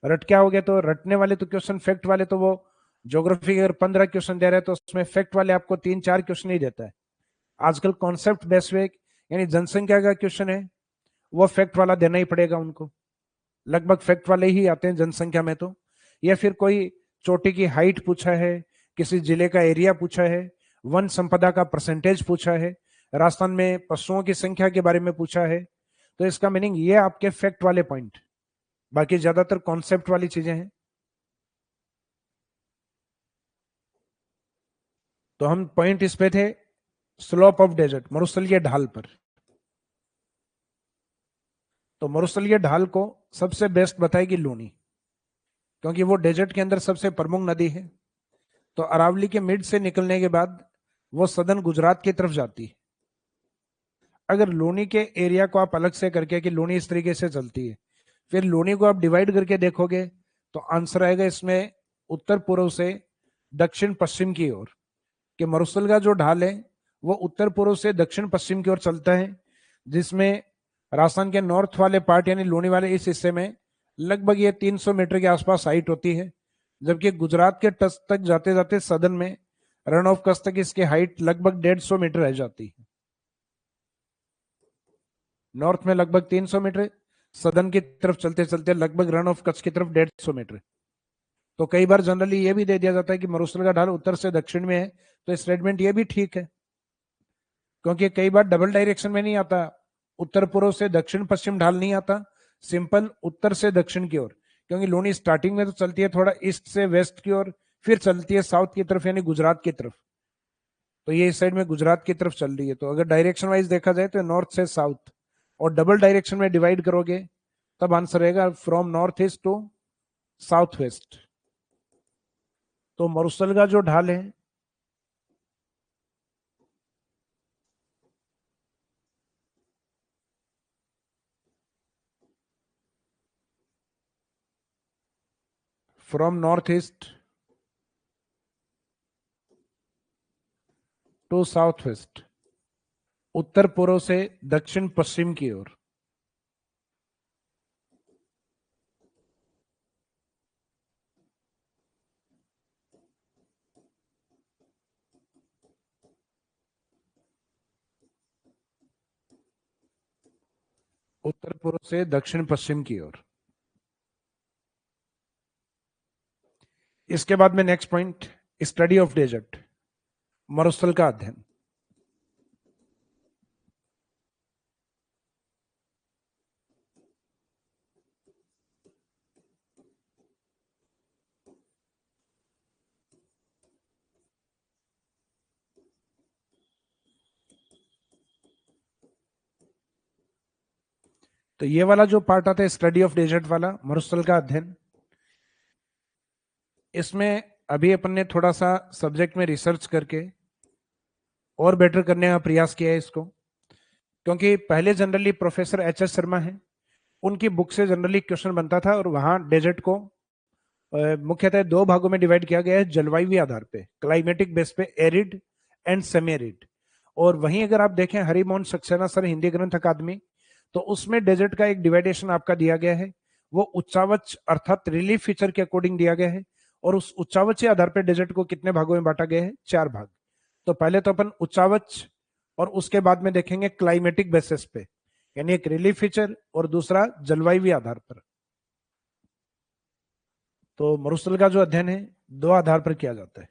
रट क्या हो गया, तो रटने वाले तो क्वेश्चन फैक्ट वाले, तो वो ज्योग्राफी के अगर 15 क्वेश्चन दे रहे हैं तो उसमें फैक्ट वाले आपको 3-4 क्वेश्चन ही देता है। आजकल कॉन्सेप्ट बेस्ड वे यानी जनसंख्या का क्वेश्चन है, वो फैक्ट वाला देना ही पड़ेगा उनको। लगभग फैक्ट वाले ही आते हैं जनसंख्या में। तो या फिर कोई चोटी की हाइट पूछा है, किसी जिले का एरिया पूछा है, वन संपदा का परसेंटेज पूछा है, राजस्थान में पशुओं की संख्या के बारे में पूछा है, तो इसका मीनिंग ये आपके फैक्ट वाले पॉइंट, बाकी ज्यादातर कॉन्सेप्ट वाली चीजें हैं। तो हम पॉइंट इस पे थे, स्लोप ऑफ डेजर्ट, मरुस्थलीय ढाल पर। तो मरुस्थलीय ढाल को सबसे बेस्ट बताएगी लूनी, क्योंकि वो डेजर्ट के अंदर सबसे प्रमुख नदी है। तो अरावली के मिड से निकलने के बाद वो सदन गुजरात की तरफ जाती है। अगर लूनी के एरिया को आप अलग से करके कि लूनी इस तरीके से चलती है, फिर लूनी को आप डिवाइड करके देखोगे तो आंसर आएगा इसमें उत्तर पूर्व से दक्षिण पश्चिम की ओर, कि मरुस्थल का जो ढाल है वो उत्तर पूर्व से दक्षिण पश्चिम की ओर चलता है, जिसमें राजस्थान के नॉर्थ वाले पार्ट यानी लूनी वाले इस हिस्से में लगभग ये 300 मीटर के आसपास हाइट होती है। जबकि गुजरात के टच तक जाते जाते सदन में रन ऑफ कच्छ तक इसकी हाइट लगभग 150 मीटर रह जाती है। नॉर्थ में लगभग 300 मीटर, सदन की तरफ चलते चलते लगभग रन ऑफ कच्छ की तरफ 150 मीटर। तो कई बार जनरली ये भी दे दिया जाता है कि मरुस्थल का ढाल उत्तर से दक्षिण में है, तो स्टेटमेंट ये भी ठीक है, क्योंकि कई बार डबल डायरेक्शन में नहीं आता, उत्तर पूर्व से दक्षिण पश्चिम ढाल नहीं आता, सिंपल उत्तर से दक्षिण की ओर। क्योंकि लूनी स्टार्टिंग में तो चलती है थोड़ा ईस्ट से वेस्ट की ओर, फिर चलती है साउथ की तरफ यानी गुजरात की तरफ। तो ये इस साइड में गुजरात की तरफ चल रही है। तो अगर डायरेक्शन वाइज देखा जाए तो नॉर्थ से साउथ, और डबल डायरेक्शन में डिवाइड करोगे तब आंसर रहेगा from north east to south west. तो मरुस्थल का जो ढाल है from north east to south west, उत्तर पूर्व से दक्षिण पश्चिम की ओर। उत्तर पूर्व से दक्षिण पश्चिम की ओर। इसके बाद में next point, study of desert, मरुस्थल का अध्ययन। तो ये वाला जो पार्ट आता है स्टडी ऑफ डेजर्ट वाला, मरुस्थल का अध्ययन, इसमें अभी अपन ने थोड़ा सा सब्जेक्ट में रिसर्च करके और बेटर करने का प्रयास किया है इसको, क्योंकि पहले generally professor H S Sharma है, उनकी बुक से जनरली क्वेश्चन बनता था, और वहां डेजर्ट को मुख्यतः दो भागों में डिवाइड किया गया है जलवायु आधार पे, क्लाइमेटिक बेस पे, एरिड एंड सेमी एरिड। और वहीं अगर आप देखें हरिमोहन सक्सेना सर हिंदी ग्रंथ अकादमी, तो उसमें डेजर्ट का एक डिवाइडेशन आपका दिया गया है, वो उच्चावच अर्थात रिलीफ फीचर के अकॉर्डिंग दिया गया है, और उस उच्चावच के आधार पर डेजर्ट को कितने भागों में बांटा गया है, 4 भाग। तो पहले तो अपन उच्चावच, और उसके बाद में देखेंगे क्लाइमेटिक बेसिस पे, यानी एक रिलीफ फीचर, और दूसरा जलवायु आधार पर। तो मरुस्थल का जो अध्ययन है 2 आधार पर किया जाता है।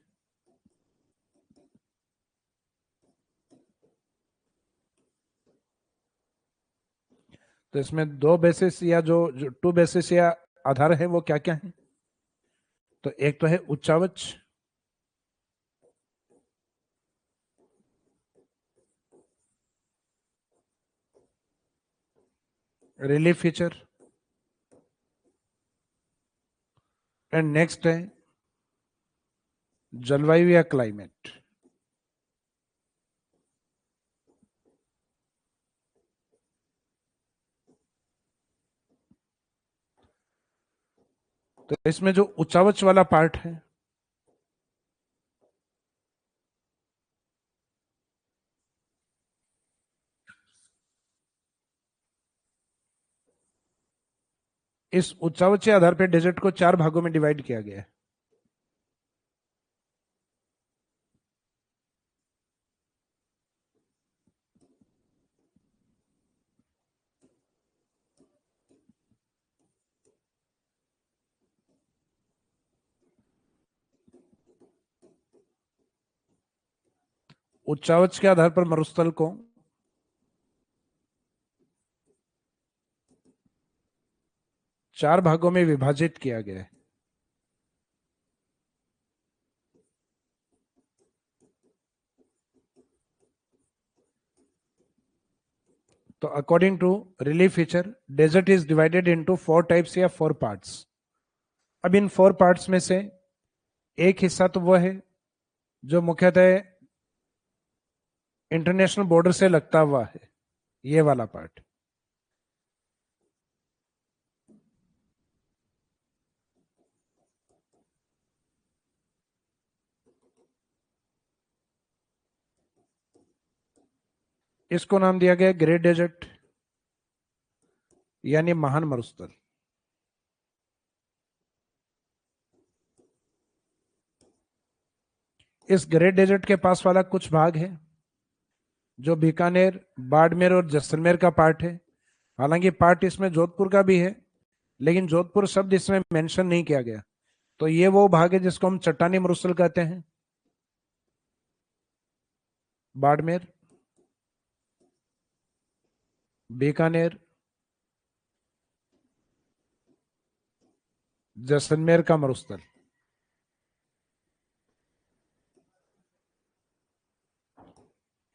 तो इसमें 2 बेसिस या जो 2 बेसिस या आधार है वो क्या क्या है? तो एक तो है उच्चावच, रिलीफ फीचर, एंड नेक्स्ट है जलवायु या क्लाइमेट। तो इसमें जो उच्चावच वाला पार्ट है, इस उच्चावच के आधार पर डेजर्ट को 4 भागों में डिवाइड किया गया है। उच्चावच के आधार पर मरुस्थल को 4 भागों में विभाजित किया गया है। तो according to relief feature, desert is divided into 4 types या 4 पार्ट्स। अब इन 4 पार्ट्स में से एक हिस्सा तो वो है जो मुख्यतः इंटरनेशनल बॉर्डर से लगता हुआ है, ये वाला पार्ट। इसको नाम दिया गया ग्रेट डेजर्ट, यानी महान मरुस्थल। इस ग्रेट डेजर्ट के पास वाला कुछ भाग है जो बीकानेर, बाड़मेर और जैसलमेर का पार्ट है। हालांकि पार्ट इसमें जोधपुर का भी है, लेकिन जोधपुर शब्द इसमें मेंशन नहीं किया गया। तो ये वो भाग है जिसको हम चट्टानी मरुस्थल कहते हैं। बाड़मेर, बीकानेर, जैसलमेर का मरुस्थल।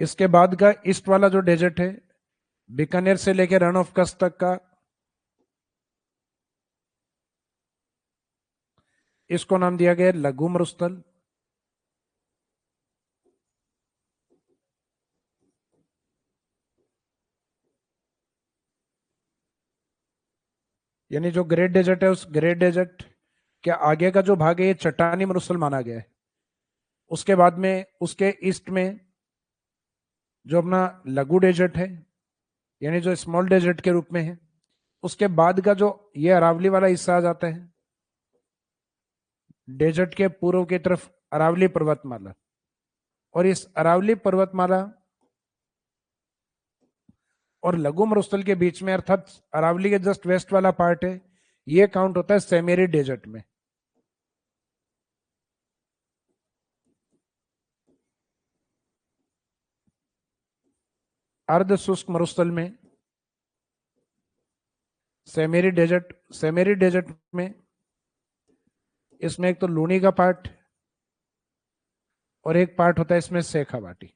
इसके बाद का ईस्ट वाला जो डेजर्ट है, बीकानेर से लेकर रन ऑफ कच्छ तक का, इसको नाम दिया गया लघु मरुस्थल। यानी जो ग्रेट डेजर्ट है, उस ग्रेट डेजर्ट के आगे का जो भाग है ये चट्टानी मरुस्थल माना गया है। उसके बाद में उसके ईस्ट में जो अपना लघु डेजर्ट है, यानी जो स्मॉल डेजर्ट के रूप में है, उसके बाद का जो ये अरावली वाला हिस्सा आ जाता है, डेजर्ट के पूर्व की तरफ अरावली पर्वतमाला। और इस अरावली पर्वतमाला और लघु मरुस्थल के बीच में, अर्थात अरावली के जस्ट वेस्ट वाला पार्ट है, ये काउंट होता है सेमेरी डेजर्ट में। अर्ध शुष्क मरुस्थल में सेमेरी डेजर्ट में इसमें एक तो लूनी का पार्ट और एक पार्ट होता है इसमें शेखावाटी,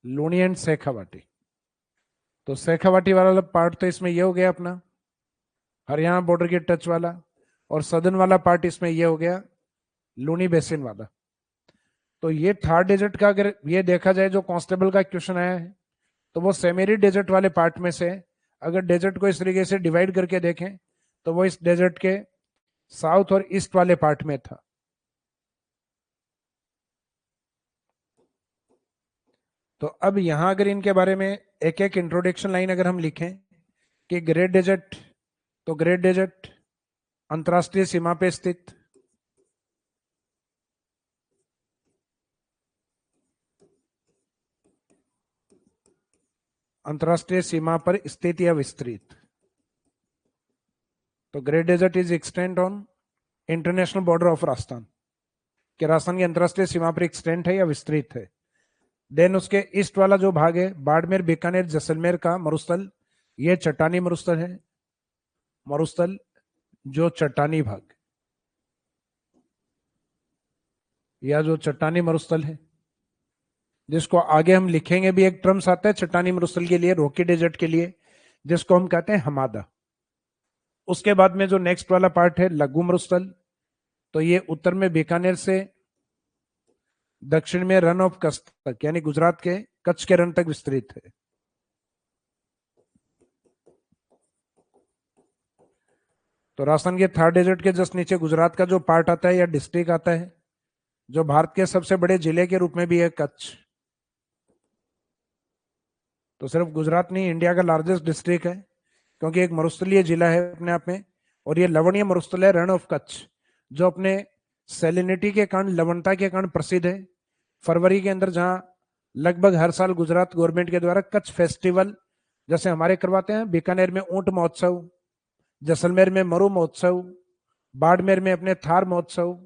लूनी एंड शेखावाटी। तो शेखावाटी वाला पार्ट तो इसमें ये हो गया अपना हरियाणा बॉर्डर के टच वाला, और सदर्न वाला पार्ट इसमें ये हो गया लूनी बेसिन वाला। तो ये थर्ड डेजर्ट का अगर ये देखा जाए जो कांस्टेबल का क्वेश्चन आया है, तो वो सेमेरी डेजर्ट वाले पार्ट में से अगर डेजर्ट को इस तरीके से डिवाइड करके देखें तो वो इस डेजर्ट के साउथ और ईस्ट वाले पार्ट में था। तो अब यहां अगर इनके बारे में एक एक इंट्रोडक्शन लाइन अगर हम लिखें कि ग्रेट डेजर्ट, तो ग्रेट डेजर्ट अंतरराष्ट्रीय सीमा पे स्थित, अंतरराष्ट्रीय सीमा पर स्थित या विस्तृत। तो great desert is extend on international border of Rajasthan, कि राजस्थान की अंतरराष्ट्रीय सीमा पर एक्सटेंड है या विस्तृत है। देन उसके ईस्ट वाला जो भाग है बाड़मेर बीकानेर जैसलमेर का मरुस्थल, ये चट्टानी मरुस्थल है, मरुस्थल जो चट्टानी भाग, या जो चट्टानी मरुस्थल है, जिसको आगे हम लिखेंगे भी, एक टर्म्स आता है चट्टानी मरुस्थल के लिए, रॉकी डेजर्ट के लिए, जिसको हम कहते हैं हमादा। उसके बाद में जो नेक्स्ट वाला पार्ट है लघु मरुस्थल, तो ये उत्तर में बीकानेर से दक्षिण में रन ऑफ कच्छ तक, यानी गुजरात के कच्छ के रन तक विस्तृत है। तो राजस्थान के थर्ड डेजर्ट के जस्ट नीचे गुजरात का जो पार्ट आता है या डिस्ट्रिक्ट आता है, जो भारत के सबसे बड़े जिले के रूप में भी है कच्छ। तो सिर्फ गुजरात नहीं, इंडिया का लार्जेस्ट डिस्ट्रिक्ट है, क्योंकि एक मरुस्थलीय जिला है अपने आप में। और ये लवणीय मरुस्थल है, रण ऑफ कच्छ, जो अपने सेलिनिटी के कारण, लवणता के कारण प्रसिद्ध है। फरवरी के अंदर जहां लगभग हर साल गुजरात गवर्नमेंट के द्वारा कच्छ फेस्टिवल जैसे हमारे करवाते हैं, बीकानेर में ऊंट महोत्सव, जैसलमेर में मरु महोत्सव, बाड़मेर में अपने थार महोत्सव,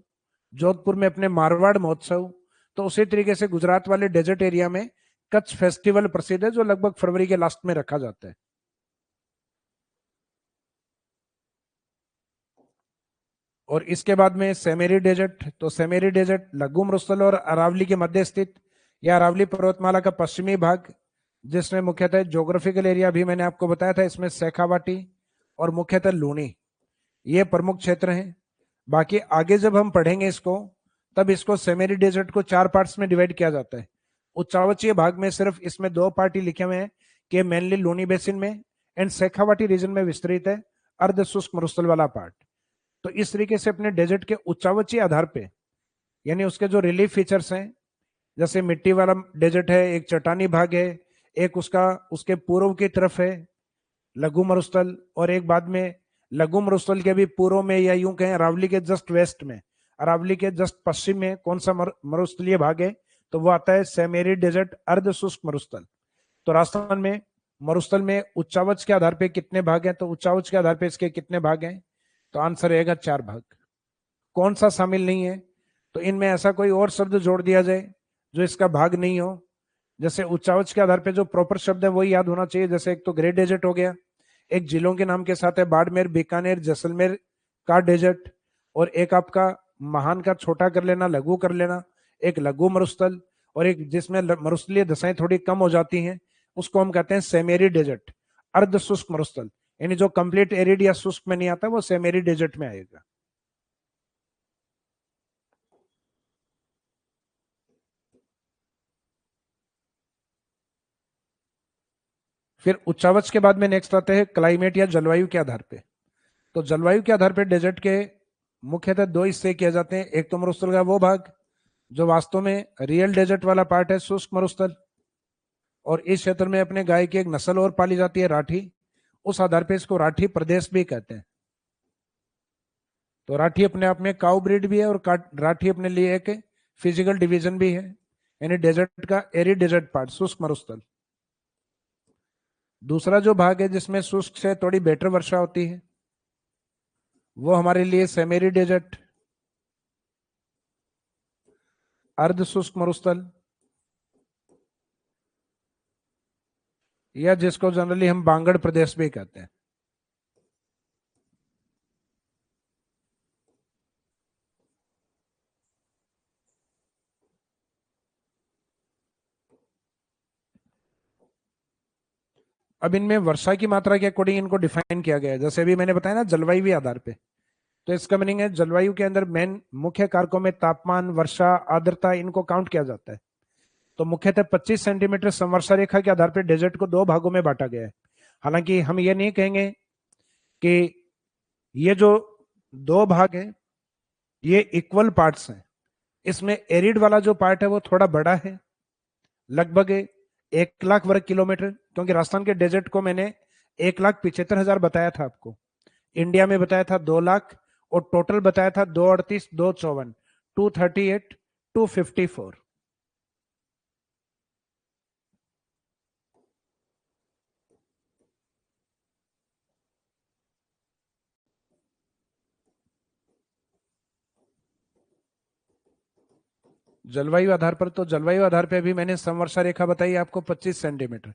जोधपुर में अपने मारवाड़ महोत्सव, तो उसी तरीके से गुजरात वाले डेजर्ट एरिया में कच्छ फेस्टिवल प्रसिद्ध है, जो लगभग फरवरी के लास्ट में रखा जाता है। और इसके बाद में सेमेरी डेजर्ट, तो सेमेरी डेजर्ट लघु मरुस्थल और अरावली के मध्य स्थित, या अरावली पर्वतमाला का पश्चिमी भाग, जिसमें मुख्यतः ज्योग्राफिकल एरिया भी मैंने आपको बताया था, इसमें शेखावाटी और मुख्यतः लूनी, ये प्रमुख क्षेत्र हैं। बाकी आगे जब हम पढ़ेंगे इसको, तब इसको सेमेरी डेजर्ट को चार पार्ट्स में डिवाइड किया जाता है। उच्चावचीय भाग में सिर्फ इसमें दो पार्ट ही लिखे हुए हैं कि मेनली लूनी बेसिन में एंड शेखावाटी रीजन में विस्तृत है, अर्ध शुष्क मरुस्थल वाला पार्ट। तो इस तरीके से अपने डेजर्ट के उच्चावचीय आधार पे, यानी उसके जो रिलीफ फीचर्स हैं, जैसे मिट्टी वाला डेजर्ट है, एक चट्टानी भाग है, एक उसका उसके पूर्व की तरफ है लघु मरुस्थल, और एक बाद में लघु मरुस्थल के भी पूर्व में, या यूं कहें अरावली के जस्ट वेस्ट में, अरावली के जस्ट पश्चिम में कौन सा मरुस्थलीय भाग है, तो वो आता है सेमेरी डेजर्ट अर्ध शुष्क मरुस्थल। तो राजस्थान में मरुस्थल में उच्चावच के आधार पे कितने भाग हैं, तो उच्चावच के आधार पे इसके कितने भाग हैं, तो आंसर रहेगा 4 भाग। कौन सा शामिल नहीं है, तो इनमें ऐसा कोई और शब्द जोड़ दिया जाए जो इसका भाग नहीं हो। जैसे उच्चावच के आधार पे जो प्रॉपर शब्द है वही याद होना चाहिए, जैसे एक तो ग्रेट डेजर्ट हो गया, एक जिलों के नाम के साथ है बाड़मेर बीकानेर जैसलमेर का डेजर्ट, और एक आपका महान का छोटा कर लेना, लघु कर लेना, एक लघु मरुस्थल, और एक जिसमें मरुस्थलीय दशाएं थोड़ी कम हो जाती हैं, उसको हम कहते हैं सेमेरी डेजर्ट अर्ध शुष्क मरुस्थल, यानी जो कंप्लीट एरिड या शुष्क में नहीं आता वो सेमेरी डेजर्ट में आएगा। फिर उच्चावच के बाद में नेक्स्ट आते हैं क्लाइमेट या जलवायु के आधार पे। तो जलवायु के आधार पे डेजर्ट के मुख्यतः दो हिस्से किए जाते हैं, एक तो मरुस्थल का वो भाग जो वास्तव में रियल डेजर्ट वाला पार्ट है, शुष्क मरुस्थल, और इस क्षेत्र में अपने गाय की एक नस्ल और पाली जाती है राठी, उस आधार पे इसको राठी प्रदेश भी कहते हैं। तो राठी अपने आप में काउ ब्रीड भी है, और राठी अपने लिए एक फिजिकल डिवीजन भी है, यानी डेजर्ट का एरी डेजर्ट पार्ट शुष्क मरुस्थल। दूसरा जो भाग है जिसमें शुष्क से थोड़ी बेटर वर्षा होती है, वो हमारे लिए सेमेरी डेजर्ट अर्ध शुष्क मरुस्थल, या जिसको जनरली हम बांगड़ प्रदेश भी कहते हैं। अब इनमें वर्षा की मात्रा के अकॉर्डिंग इनको डिफाइन किया गया है, जैसे अभी मैंने बताया ना जलवायु आधार पे। तो इसका मीनिंग है जलवायु के अंदर मेन मुख्य कारकों में तापमान, वर्षा, आर्द्रता, इनको काउंट किया जाता है। तो मुख्यतः 25 सेंटीमीटर समवर्षा रेखा के आधार पर डेजर्ट को दो भागों में बांटा गया है। हालांकि हम ये नहीं कहेंगे कि ये जो दो भाग है ये इक्वल पार्ट्स हैं। इसमें एरिड वाला जो पार्ट है वो थोड़ा बड़ा है, लगभग 1 लाख वर्ग किलोमीटर, क्योंकि राजस्थान के डेजर्ट को मैंने 1,75,000 बताया था आपको, इंडिया में बताया था 2 लाख, और टोटल बताया था 238, 254, 238, 254। जलवायु आधार पर, तो जलवायु आधार पर भी मैंने समवर्षा रेखा बताई आपको 25 सेंटीमीटर,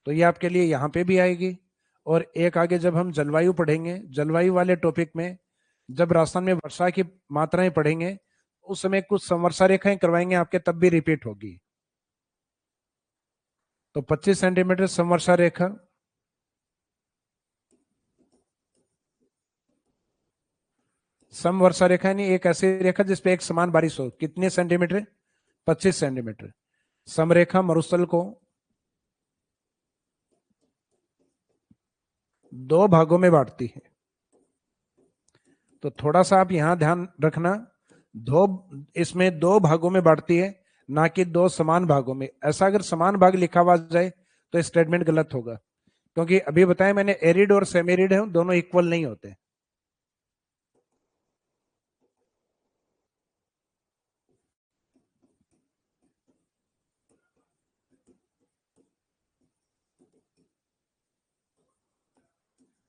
तो ये आपके लिए यहाँ पे भी आएगी। और एक आगे जब हम जलवायु पढ़ेंगे, जलवायु वाले टॉपिक में जब राजस्थान में वर्षा की मात्राएं पढ़ेंगे, उस समय कुछ समवर्षा रेखाएं करवाएंगे आपके, तब भी रिपीट होगी। तो 25 सेंटीमीटर समवर्षा रेखा, समवर्षा रेखा यानी एक ऐसी रेखा जिसपे एक समान बारिश हो। कितने सेंटीमीटर? 25 सेंटीमीटर। समरेखा मरुस्थल को दो भागों में बांटती है। तो थोड़ा सा आप यहां ध्यान रखना, दो, इसमें दो भागों में बांटती है, ना कि दो समान भागों में। ऐसा अगर समान भाग लिखा हुआ जाए तो स्टेटमेंट गलत होगा, क्योंकि अभी बताया मैंने एरिड और सेमेरिड है, दोनों इक्वल नहीं होते।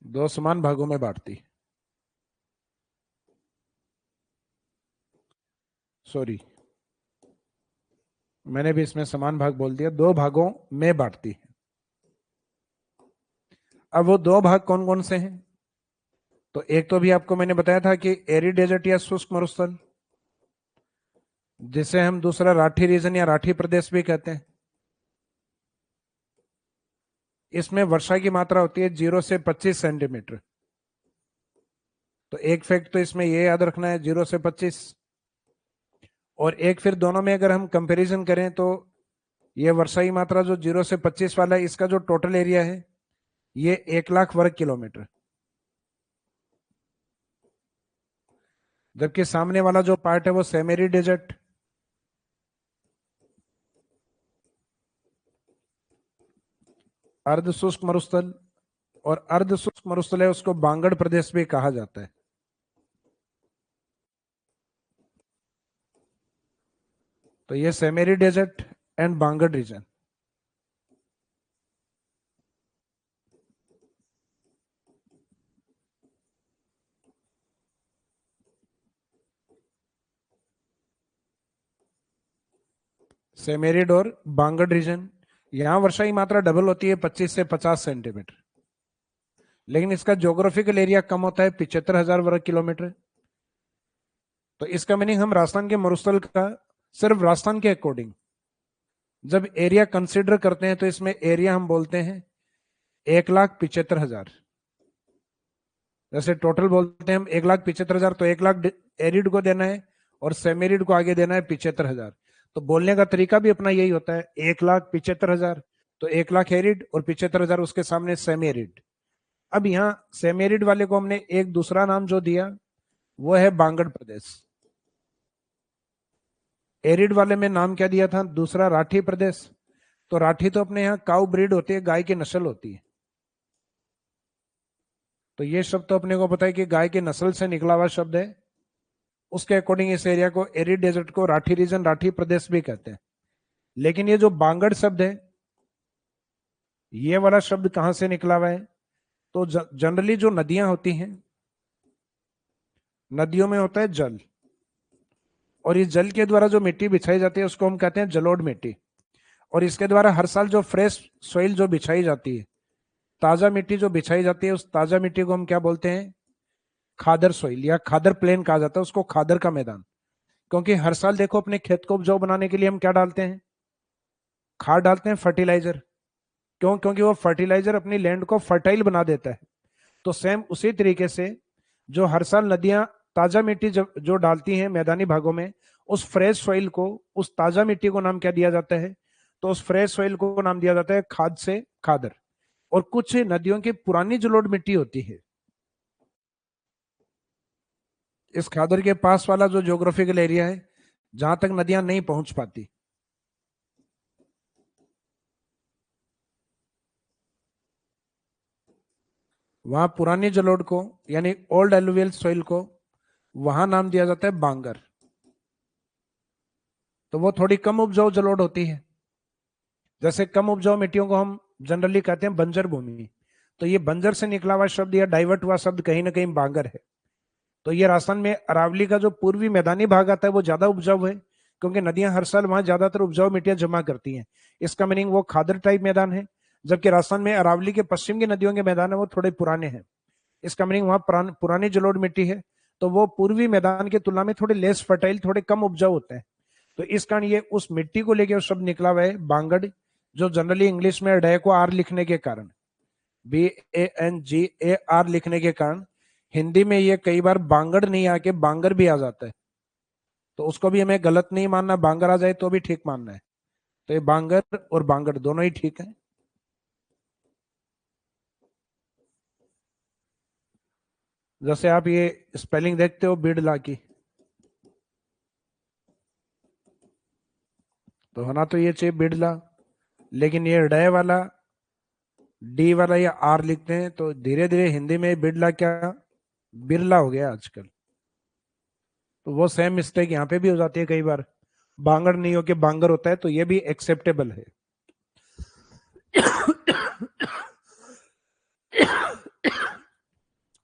दो समान भागों में बांटती, सॉरी मैंने भी इसमें समान भाग बोल दिया, दो भागों में बांटती है। अब वो दो भाग कौन कौन से हैं? तो एक तो भी आपको मैंने बताया था कि एरिड डेजर्ट या शुष्क मरुस्थल, जिसे हम दूसरा राठी रीजन या राठी प्रदेश भी कहते हैं। इसमें वर्षा की मात्रा होती है 0 से 25 सेंटीमीटर। तो एक फैक्ट तो इसमें ये याद रखना है, 0 से 25। और एक फिर दोनों में अगर हम कंपैरिजन करें तो ये वर्षा की मात्रा जो 0 से 25 वाला है, इसका जो टोटल एरिया है ये 1 लाख वर्ग किलोमीटर, जबकि सामने वाला जो पार्ट है वो सेमेरी डेजर्ट, अर्ध शुष्क मरुस्थल, और अर्ध शुष्क मरुस्थल है उसको बांगड़ प्रदेश भी कहा जाता है। तो ये सेमेरी डेजर्ट एंड बांगड़ रीजन। सेमेरिड और बांगड़ रीजन, यहां वर्षा की मात्रा डबल होती है 25 से 50 सेंटीमीटर, लेकिन इसका ज्योग्राफिकल एरिया कम होता है 75,000 वर्ग किलोमीटर। तो इसका मीनिंग हम राजस्थान के मरुस्थल का सिर्फ राजस्थान के अकॉर्डिंग जब एरिया कंसिडर करते हैं तो इसमें एरिया हम बोलते हैं 1,75,000। जैसे टोटल बोलते हैं हम 1,75,000, तो 1 लाख एरिड को देना है और सेमेरिड को आगे देना है 75,000। तो बोलने का तरीका भी अपना यही होता है, 1,75,000, तो 1 लाख एरिड और 75,000 उसके सामने सेमेरिड। अब यहाँ सेमेरिड वाले को हमने एक दूसरा नाम जो दिया वो है बांगड़ प्रदेश। एरिड वाले में नाम क्या दिया था दूसरा? राठी प्रदेश। तो राठी तो अपने यहाँ काउ ब्रीड होती है, गाय की नस्ल होती है। तो ये शब्द तो अपने को पता है कि गाय की नस्ल से निकला हुआ शब्द है। उसके अकॉर्डिंग इस एरिया को, एरिड डेजर्ट को, राठी रीजन, राठी प्रदेश भी कहते हैं। लेकिन ये जो बांगड़ शब्द है, ये वाला शब्द कहां से निकला हुआ है? तो जनरली जो नदियां होती हैं, नदियों में होता है जल, और इस जल के द्वारा जो मिट्टी बिछाई जाती है उसको हम कहते हैं जलोढ़ मिट्टी। और इसके द्वारा हर साल जो फ्रेश सोइल जो बिछाई जाती है, ताजा मिट्टी जो बिछाई जाती है, उस ताजा मिट्टी को हम क्या बोलते हैं? खादर सोइल या खादर प्लेन कहा जाता है उसको, खादर का मैदान। क्योंकि हर साल देखो अपने खेत को उपजाऊ बनाने के लिए हम क्या डालते हैं? खाद डालते हैं, फर्टिलाइजर। क्यों? क्योंकि वो फर्टिलाइजर अपनी लैंड को फर्टाइल बना देता है। तो सेम उसी तरीके से जो हर साल नदियां ताजा मिट्टी जो डालती हैं मैदानी भागों में, उस फ्रेश सॉइल को, उस ताजा मिट्टी को नाम क्या दिया जाता है? तो उस फ्रेश सॉइल को नाम दिया जाता है खाद से खादर। और कुछ नदियों की पुरानी जलोढ़ मिट्टी होती है, इस खादर के पास वाला जो ज्योग्राफिकल एरिया है जहां तक नदियां नहीं पहुंच पाती, वहां पुरानी जलोढ़ को यानी ओल्ड एलुवियल सॉइल को वहां नाम दिया जाता है बांगर। तो वो थोड़ी कम उपजाऊ जलोढ़ होती है। जैसे कम उपजाऊ मिट्टियों को हम जनरली कहते हैं बंजर भूमि, तो ये बंजर से निकला हुआ शब्द या डाइवर्ट हुआ शब्द कहीं ना कहीं बांगर है। तो ये राजस्थान में अरावली का जो पूर्वी मैदानी भाग आता है वो ज्यादा उपजाऊ है, क्योंकि नदियां हर साल वहां ज्यादातर उपजाऊ मिट्टियां जमा करती हैं। इसका मीनिंग वो खादर टाइप मैदान है। जबकि राजस्थान में अरावली के पश्चिम की नदियों के मैदान है वो थोड़े पुराने हैं, इसका मीनिंग वहां पुरानी जलोढ़ मिट्टी है। तो वो पूर्वी मैदान की तुलना में थोड़े लेस फर्टाइल, थोड़े कम उपजाऊ होते हैं। तो इस कारण ये उस मिट्टी को लेकर शब्द निकला हुआ है बांगड़, जो जनरली इंग्लिश में डे को आर लिखने के कारण, BANGAR लिखने के कारण हिंदी में ये कई बार बांगड़ नहीं आके बांगर भी आ जाता है। तो उसको भी हमें गलत नहीं मानना, बांगर आ जाए तो भी ठीक मानना है। तो ये बांगर और बांगड़ दोनों ही ठीक है। जैसे आप ये स्पेलिंग देखते हो बिड़ला की, तो होना तो ये चाहिए बिड़ला, लेकिन ये डे वाला, डी वाला या आर लिखते हैं, तो धीरे धीरे हिंदी में बिड़ला क्या बिरला हो गया आजकल। तो वो सेम मिस्टेक यहाँ पे भी हो जाती है कई बार, बांगड़ नहीं हो के बांगर होता है, तो ये भी एक्सेप्टेबल है।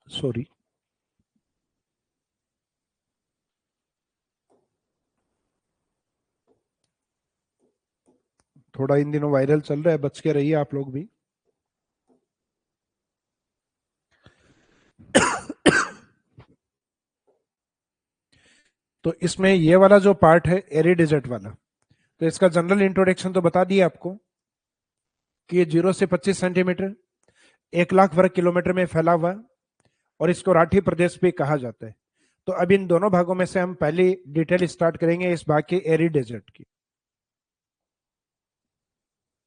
सॉरी। थोड़ा इन दिनों वायरल चल रहा है, बच के रहिए आप लोग भी। तो इसमें ये वाला जो पार्ट है एरी डेजर्ट वाला, तो इसका जनरल इंट्रोडक्शन तो बता दिया आपको कि ये 0 से 25 सेंटीमीटर 1 लाख वर्ग किलोमीटर में फैला हुआ है, और इसको राठी प्रदेश भी कहा जाता है। तो अब इन दोनों भागों में से हम पहली डिटेल स्टार्ट करेंगे इस भाग की, एरी डेजर्ट की।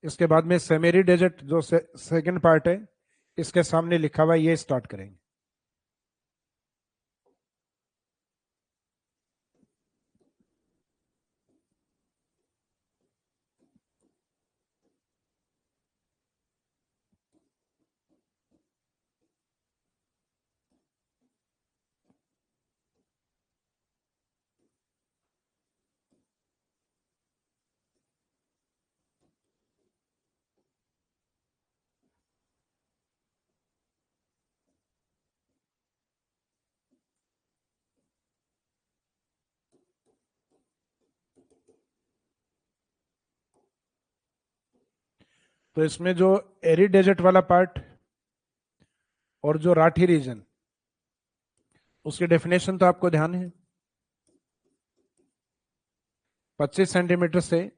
इसके बाद में सेमेरी डेजर्ट जो सेकंड पार्ट है, इसके सामने लिखा हुआ है, ये स्टार्ट करेंगे। तो इसमें जो एरी डेजर्ट वाला पार्ट और जो राठी रीजन, उसकी डेफिनेशन तो आपको ध्यान है। 25 सेंटीमीटर से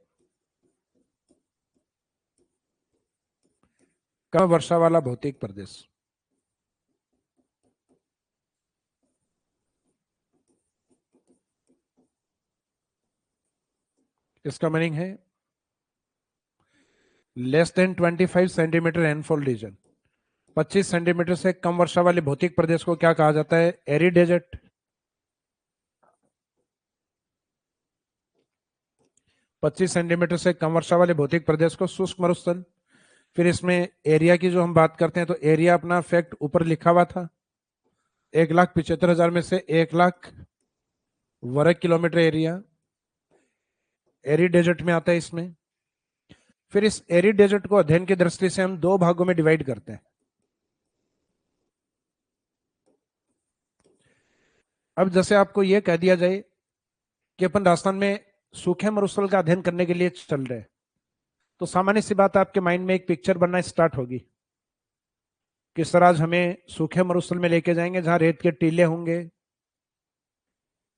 कम वर्षा वाला भौतिक प्रदेश। इसका मीनिंग है << रेनफॉल रीजन। 25 सेंटीमीटर से कम वर्षा वाले भौतिक प्रदेश को क्या कहा जाता है? एरी डेजर्ट। 25 सेंटीमीटर से कम वर्षा वाले भौतिक प्रदेश को शुष्क मरुस्थल। फिर इसमें एरिया की जो हम बात करते हैं, तो एरिया अपना फैक्ट ऊपर लिखा हुआ था, 1,75,000 में से 1 लाख वर्ग किलोमीटर एरिया एरी डेजर्ट में आता है इसमें। फिर इस एरी डेजर्ट को अध्ययन की दृष्टि से हम दो भागों में डिवाइड करते हैं। अब जैसे आपको यह कह दिया जाए कि अपन राजस्थान में सूखे मरुस्थल का अध्ययन करने के लिए चल रहे हैं, तो सामान्य सी बात आपके माइंड में एक पिक्चर बनना स्टार्ट होगी कि सर आज हमें सूखे मरुस्थल में लेके जाएंगे जहां रेत के टीले होंगे।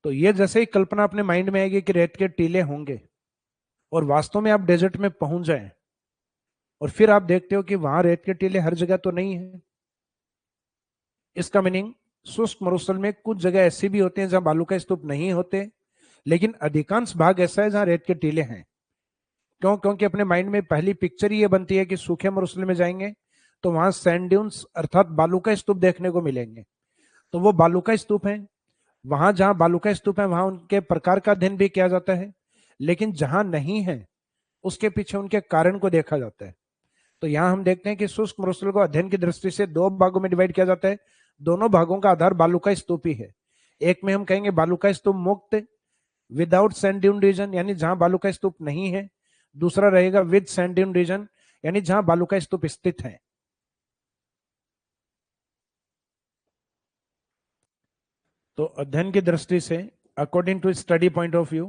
तो ये जैसे ही कल्पना अपने माइंड में आएगी कि रेत के टीले होंगे और वास्तव में आप डेजर्ट में पहुंच जाएं और फिर आप देखते हो कि वहां रेत के टीले हर जगह तो नहीं है। इसका मीनिंग शुष्क मरुस्थल में कुछ जगह ऐसी भी होते हैं जहां बालू का स्तूप नहीं होते, लेकिन अधिकांश भाग ऐसा है जहां रेत के टीले हैं। क्यों? क्योंकि अपने माइंड में पहली पिक्चर ही ये बनती है कि सूखे मरुस्थल में जाएंगे तो वहां सैंड ड्यून्स अर्थात बालू का स्तूप देखने को मिलेंगे। तो वो बालू का स्तूप है। वहां जहां बालू का स्तूप है वहां उनके प्रकार का अध्ययन भी किया जाता है, लेकिन जहां नहीं है उसके पीछे उनके कारण को देखा जाता है। तो यहाँ हम देखते हैं कि शुष्क मरुस्थल को अध्ययन की दृष्टि से दो भागों में डिवाइड किया जाता है। दोनों भागों का आधार बालू का स्तूप ही है। एक में हम कहेंगे बालू का स्तूप मुक्त विदाउट सैंड ड्यून रीजन, यानी जहां बालू का स्तूप नहीं है। दूसरा रहेगा विद सैंड ड्यून रीजन, यानी जहां बालू का स्तूप स्थित है। तो अध्ययन की दृष्टि से according to study point of view,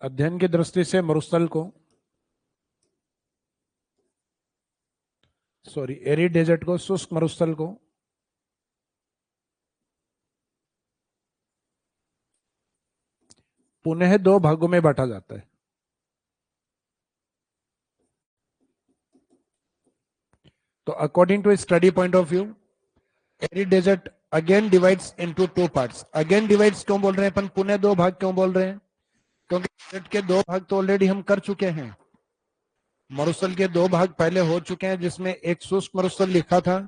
अध्ययन की दृष्टि से मरुस्थल को, सॉरी एरिड डेजर्ट को, शुष्क मरुस्थल को पुनः दो भागों में बांटा जाता है। तो according to study point of view, arid desert again divides into two parts. Again divides क्यों बोल रहे हैं अपन, पुनः दो भाग क्यों बोल रहे हैं? क्योंकि डेजर्ट के दो भाग तो ऑलरेडी हम कर चुके हैं। मरुस्थल के दो भाग पहले हो चुके हैं, जिसमें एक शुष्क मरुस्थल लिखा था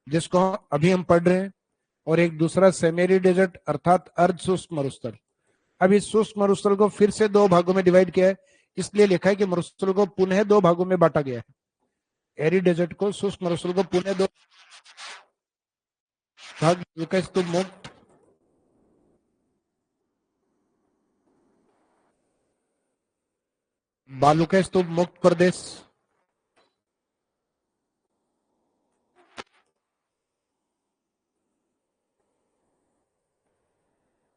जिसको अभी हम पढ़ रहे हैं, और एक दूसरा सेमेरी डेजर्ट अर्थात अर्ध शुष्क मरुस्थल। अब इस शुष्क मरुस्थल को फिर से दो भागों में डिवाइड किया है, इसलिए लिखा है कि मरुस्थल को पुनः दो भागों में बांटा गया है। एरी डेजर्ट को, शुष्क मरुस्थल को पुनः दो भाग, स्तूप मुक्त, बालू का स्तूप मुक्त प्रदेश,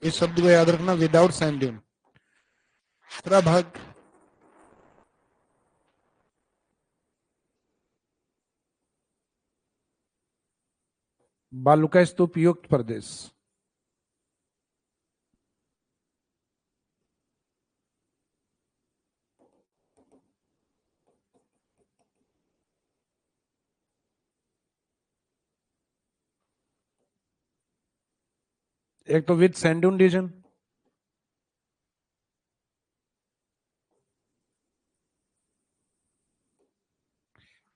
इस शब्द को याद रखना, विदाउट सैंड ड्यून। दूसरा भाग बालू का स्तूप युक्त प्रदेश। एक तो विद सैंड ड्यून रीजन,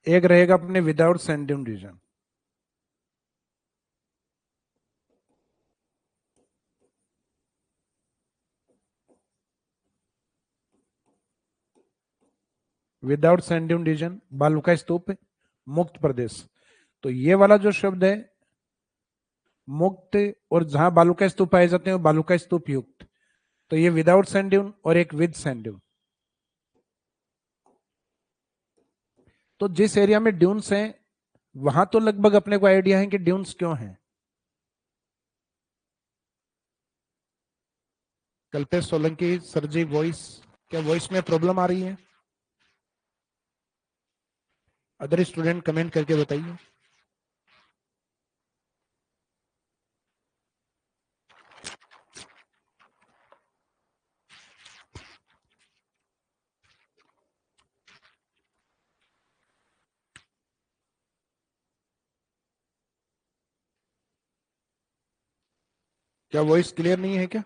एक रहेगा अपने without sand dune region. Without sand dune region, बालू का स्तूप मुक्त प्रदेश। तो ये वाला जो शब्द है मुक्त, और जहां बालू का स्तूप पाए जाते हैं बालू का स्तूप युक्त, तो ये विदाउट सैंड ड्यून और एक विद सैंड ड्यून। तो जिस एरिया में ड्यून्स हैं वहां तो लगभग अपने को आइडिया है कि ड्यून्स क्यों हैं। कल्पेश सोलंकी सर जी, वॉइस, क्या वॉइस में प्रॉब्लम आ रही है? अदर स्टूडेंट कमेंट करके बताइए। क्या वॉइस क्लियर नहीं है क्या?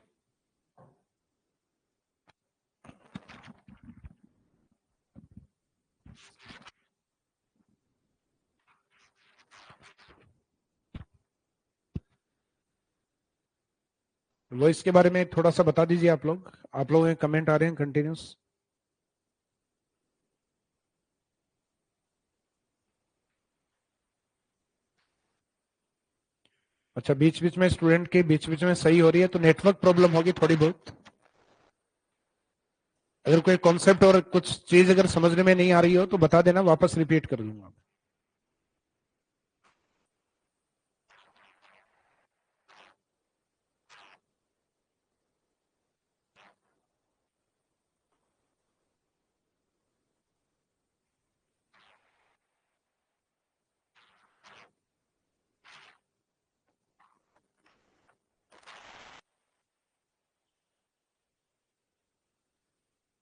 वॉइस के बारे में थोड़ा सा बता दीजिए आप लोग। आप लोगों के कमेंट आ रहे हैं कंटिन्यूस। अच्छा, बीच बीच में स्टूडेंट के बीच बीच में सही हो रही है, तो नेटवर्क प्रॉब्लम होगी थोड़ी बहुत। अगर कोई कॉन्सेप्ट और कुछ चीज अगर समझने में नहीं आ रही हो तो बता देना, वापस रिपीट कर दूंगा।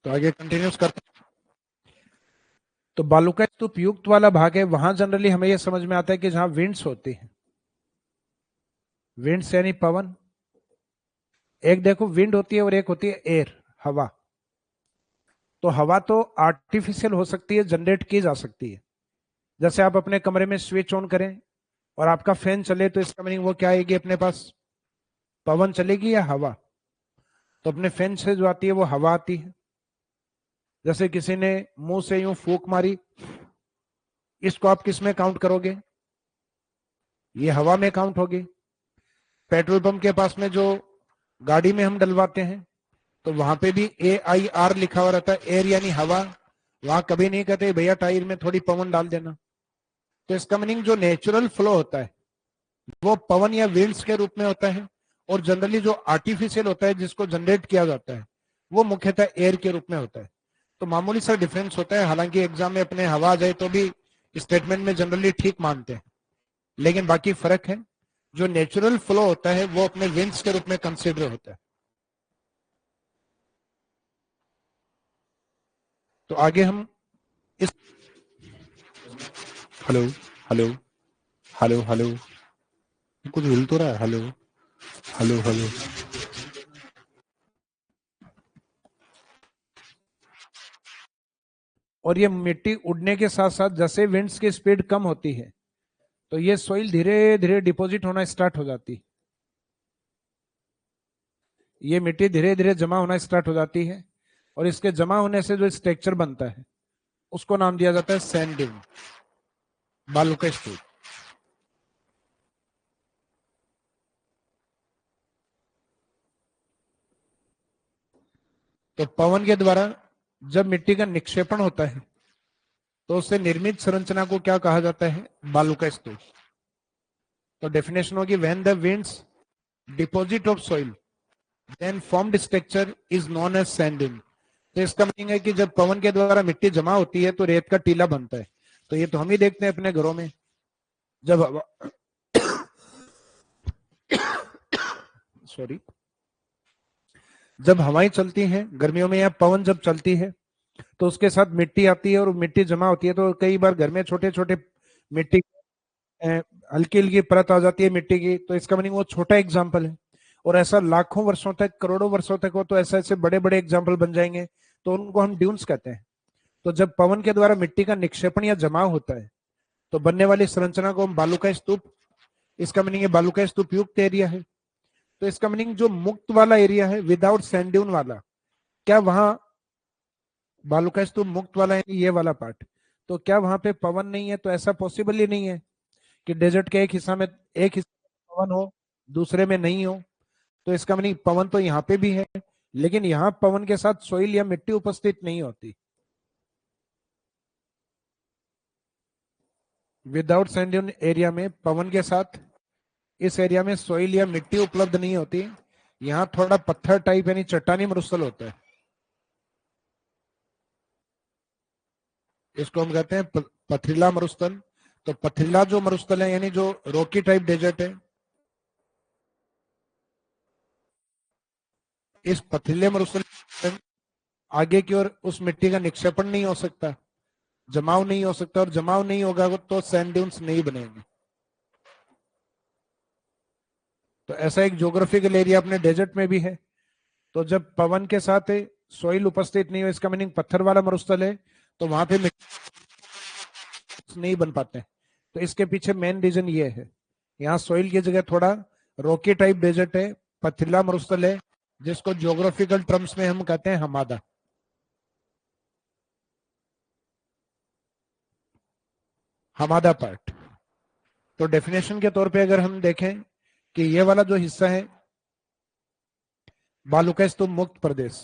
तो आगे कंटिन्यूस करते हैं। तो बालू का स्तूप युक्त वाला भाग है, वहां जनरली हमें यह समझ में आता है कि जहां विंड्स होती है, विंड्स यानी पवन। एक देखो विंड होती है और एक होती है एयर, हवा। तो हवा तो आर्टिफिशियल हो सकती है, जनरेट की जा सकती है। जैसे आप अपने कमरे में स्विच ऑन करें और आपका फैन चले, तो इसका मीनिंग वो क्या आएगी अपने पास, पवन चलेगी या हवा। तो अपने फैन से जो आती है वो हवा आती है। जैसे किसी ने मुंह से यूं फूंक मारी, इसको आप किस में काउंट करोगे, ये हवा में काउंट होगी। पेट्रोल पंप के पास में जो गाड़ी में हम डलवाते हैं, तो वहां पे भी AIR लिखा हुआ रहता है, एयर यानी हवा। वहां कभी नहीं कहते भैया टायर में थोड़ी पवन डाल देना। तो इसका मीनिंग जो नेचुरल फ्लो होता है वो पवन या विंड्स के रूप में होता है, और जनरली जो आर्टिफिशियल होता है जिसको जनरेट किया जाता है वो मुख्यतः एयर के रूप में होता है। तो मामूली सा डिफरेंस होता है, हालांकि एग्जाम में अपने हवा आ जाए तो भी स्टेटमेंट में जनरली ठीक मानते हैं, लेकिन बाकी फर्क है। जो नेचुरल फ्लो होता है वो अपने विंड्स के रूप में कंसिडर होता है। तो आगे हम इस, हेलो हेलो हेलो हेलो, कुछ हिल तो रहा है, हेलो हेलो हेलो। और ये मिट्टी उड़ने के साथ साथ जैसे विंड्स की स्पीड कम होती है, तो ये सॉइल धीरे धीरे डिपॉजिट होना स्टार्ट हो जाती है। ये मिट्टी धीरे धीरे जमा होना स्टार्ट हो जाती है, और इसके जमा होने से जो स्ट्रक्चर बनता है उसको नाम दिया जाता है सैंड ड्यून, बालू का स्तूप। तो पवन के द्वारा जब मिट्टी का निक्षेपण होता है, तो उससे निर्मित संरचना को क्या कहा जाता है, बालू का स्तूप। तो डेफिनेशन होगी, when the winds deposit of soil then formed structure is known as sand dune. तो इसका मीनिंग है कि जब पवन के द्वारा मिट्टी जमा होती है तो रेत का टीला बनता है। तो ये तो हम ही देखते हैं अपने घरों में, जब सॉरी, जब हवाएं चलती हैं गर्मियों में या पवन जब चलती है, तो उसके साथ मिट्टी आती है और मिट्टी जमा होती है। तो कई बार घर में छोटे छोटे मिट्टी, हल्की हल्की परत आ जाती है मिट्टी की। तो इसका मीनिंग वो छोटा एग्जाम्पल है, और ऐसा लाखों वर्षों तक, करोड़ों वर्षों तक हो तो ऐसे ऐसे बड़े बड़े एग्जाम्पल बन जाएंगे, तो उनको हम ड्यून्स कहते हैं। तो जब पवन के द्वारा मिट्टी का निक्षेपण या जमाव होता है, तो बनने वाली संरचना को हम बालू का स्तूप, इसका मीनिंग है बालू का स्तूप युक्त एरिया है। तो इसका मीनिंग जो मुक्त वाला एरिया है, विदाउट सैंड ड्यून वाला, क्या वहां बालू का स्तूप मुक्त वाला है, ये वाला पार्ट, तो क्या वहां पे पवन नहीं है? तो ऐसा पॉसिबल ही नहीं है कि डेजर्ट के एक हिस्से में पवन हो, दूसरे में नहीं हो। तो इसका मीनिंग पवन तो यहाँ पे भी है, लेकिन यहाँ पवन के साथ सोइल या मिट्टी उपस्थित नहीं होती। विदाउट सैंड ड्यून एरिया में पवन के साथ इस एरिया में सोइल या मिट्टी उपलब्ध नहीं होती। यहाँ थोड़ा पत्थर टाइप यानी चट्टानी मरुस्थल होता है, इसको हम कहते हैं पथरीला मरुस्थल। तो पथरीला जो मरुस्थल है यानी जो रॉकी टाइप डेजर्ट है, इस पथरीले मरुस्थल में आगे की ओर उस मिट्टी का निक्षेपण नहीं हो सकता, जमाव नहीं हो सकता, और जमाव नहीं होगा तो सैंड ड्यून्स नहीं बनेंगे। तो ऐसा एक ज्योग्राफिकल एरिया अपने डेजर्ट में भी है। तो जब पवन के साथ सॉइल उपस्थित नहीं हो, इसका मीनिंग पत्थर वाला मरुस्थल है, तो वहां पे नहीं बन पाते। तो इसके पीछे मेन रीजन ये है, यहाँ सॉइल की जगह थोड़ा रॉकी टाइप डेजर्ट है, पथरीला मरुस्थल है, जिसको ज्योग्राफिकल टर्म्स में हम कहते हैं हमादा। Hamada part. तो डेफिनेशन के तौर पे अगर हम देखें कि ये वाला जो हिस्सा है बालू का स्तूप मुक्त प्रदेश,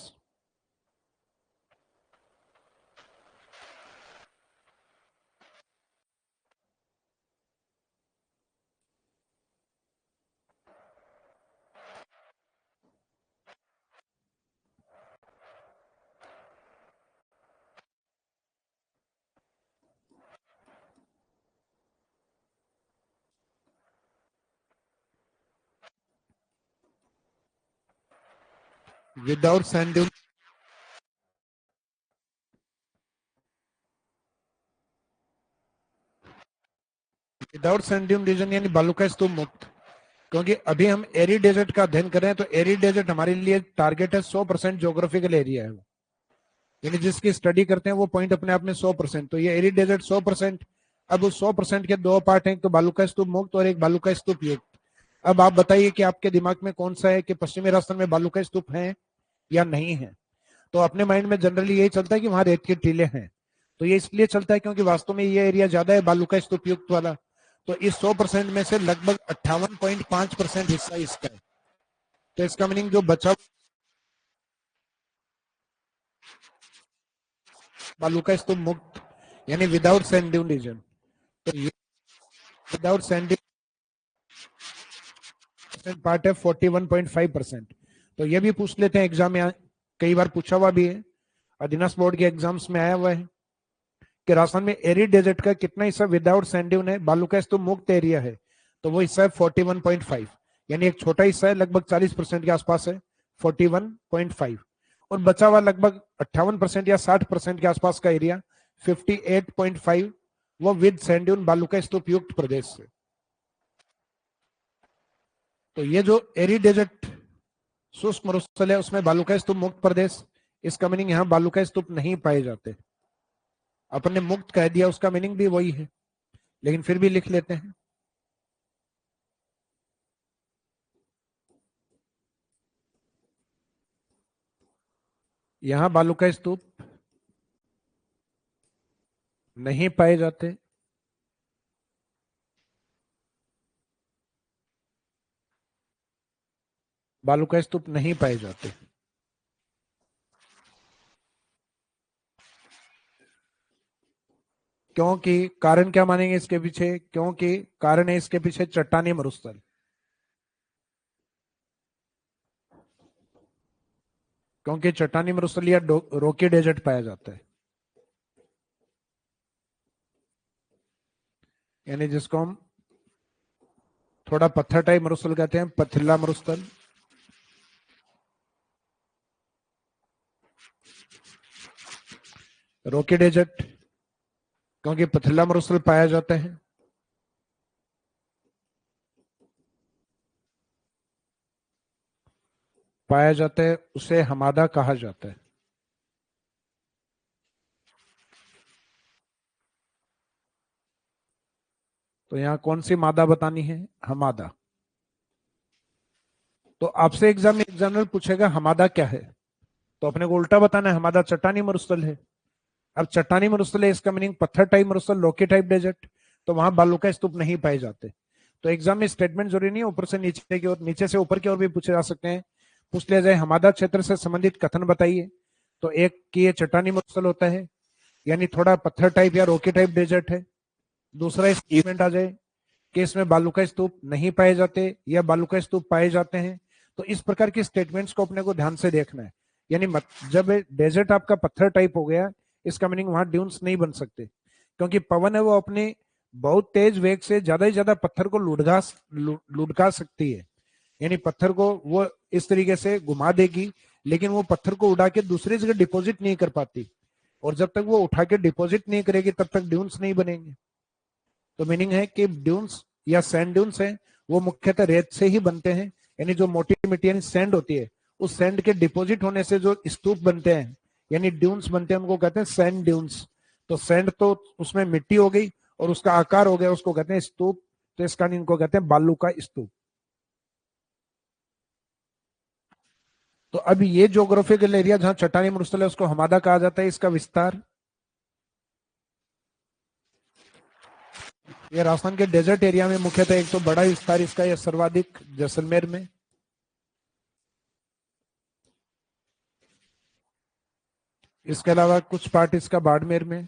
without sand dune, without sand dune region यानी बालूका स्तूप मुक्त, क्योंकि अभी हम एरी डेजर्ट का अध्ययन कर रहे हैं, तो एरी डेजर्ट हमारे लिए टारगेट है 100% ज्योग्राफिकल एरिया है वो, यानी जिसकी स्टडी करते हैं वो पॉइंट अपने आप में 100%। तो ये एरी डेजर्ट 100%। अब उस 100% के दो पार्ट हैं, तो बालूका स्तूप मुक्त और एक बालूका स्तूप युक्त। अब आप बताइए कि आपके दिमाग में कौन सा है, कि पश्चिमी राजस्थान में बालूका स्तूप है या नहीं है। तो अपने माइंड में जनरली यही चलता है कि वहां रेत के टीले हैं। तो ये इसलिए चलता है क्योंकि वास्तव में ये एरिया ज्यादा है बालूका स्तूप युक्त वाला। तो इस 100% में से लगभग 58.5% हिस्सा इसका है। तो इसका मीनिंग जो बचा बालूका स्तूप मुक्त यानी विदाउट सैंड ड्यून रीजन, तो ये विदाउट सैंड पार्ट है 41.5%। तो ये भी पूछ लेते हैं एग्जाम में, कई बार पूछा हुआ भी है, अधीनस्थ बोर्ड के एग्जाम्स में आया हुआ है कि राजस्थान में एरी डेजर्ट का कितना हिस्सा विदाउट सैंड ड्यून है, बालूका स्तूप मुक्त एरिया है। तो वो हिस्सा है 41.5, यानी एक छोटा हिस्सा है, लगभग 40% के आसपास है 41.5, और बचा हुआ लगभग 58% या 60% के आसपास का एरिया 58.5 वो विद सैंड ड्यून बालूका स्तूप युक्त प्रदेश से। तो ये जो एरी डेजर्ट शुष्क मरुस्थल है उसमें बालूका स्तूप मुक्त प्रदेश, इसका मीनिंग यहाँ बालूका स्तूप नहीं पाए जाते। अपन ने मुक्त कह दिया, उसका मीनिंग भी वही है, लेकिन फिर भी लिख लेते हैं। यहां बालूका स्तूप नहीं पाए जाते, बालूका स्तूप नहीं पाए जाते। क्योंकि कारण क्या मानेंगे इसके पीछे, क्योंकि कारण है इसके पीछे चट्टानी मरुस्थल, क्योंकि चट्टानी मरुस्थल या रोकी डेजर्ट पाया जाता है, यानी जिसको हम थोड़ा पत्थर टाइप मरुस्थल कहते हैं, पथरीला मरुस्थल। रोकी डेजर्ट क्योंकि पथरीला मरुस्थल पाया जाता है। पाया जाता है उसे हमादा कहा जाता है। तो यहां कौन सी मादा बतानी है, हमादा। तो आपसे एग्जाम में एग्जामिनर पूछेगा हमादा क्या है, तो अपने को उल्टा बताना है, हमादा चट्टानी मरुस्थल है। अब चट्टानी मरुस्थल है, इसका मीनिंग पत्थर टाइप मरुस्थल, लोकी टाइप डेजर्ट, तो वहां बालूका स्तूप नहीं पाए जाते। तो एग्जाम में स्टेटमेंट जरूरी नहीं है ऊपर से नीचे की ओर, नीचे से ऊपर की ओर भी पूछे जा सकते हैं। पूछ लिया जाए हमादा क्षेत्र से संबंधित कथन बताइए, तो एक कि ये चट्टानी मरुस्थल होता है, यानी थोड़ा पत्थर टाइप या रोकी टाइप डेजर्ट है। दूसरा स्टेटमेंट आ जाए कि इसमें बालूका स्तूप नहीं पाए जाते या बालूका स्तूप पाए जाते हैं। तो इस प्रकार के स्टेटमेंट्स को अपने को ध्यान से देखना है, यानी जब डेजर्ट आपका पत्थर टाइप हो गया, इसका मीनिंग वहां ड्यून्स नहीं बन सकते, क्योंकि पवन है वो अपने बहुत तेज वेग से ज्यादा ही ज्यादा पत्थर को लुढ़का सकती है, यानी पत्थर को वो इस तरीके से घुमा देगी, लेकिन वो पत्थर को उड़ा के दूसरी जगह डिपॉजिट नहीं कर पाती, और जब तक वो उठा के डिपॉजिट नहीं करेगी तब तक ड्यून्स नहीं बनेंगे। तो मीनिंग है कि ड्यून्स या सैंड ड्यून्स हैं वो मुख्यतः रेत से ही बनते हैं, यानी जो मोटी मिट्टी यानी सैंड होती है, उस सैंड के डिपॉजिट होने से जो स्तूप बनते हैं यानी ड्यून्स बनते हैं, उनको कहते हैं सैंड ड्यून्स। तो सैंड तो उसमें मिट्टी हो गई और उसका आकार हो गया, उसको कहते हैं स्तूप। तो इसका इनको कहते हैं बालू का स्तूप। तो अब ये ज्योग्राफिकल एरिया जहां चट्टानी मरुस्थल है उसको हमादा कहा जाता है। इसका विस्तार, ये राजस्थान के डेजर्ट एरिया में मुख्यतः एक तो बड़ा विस्तार इसका यह सर्वाधिक जैसलमेर में, इसके अलावा कुछ पार्ट इसका बाड़मेर में,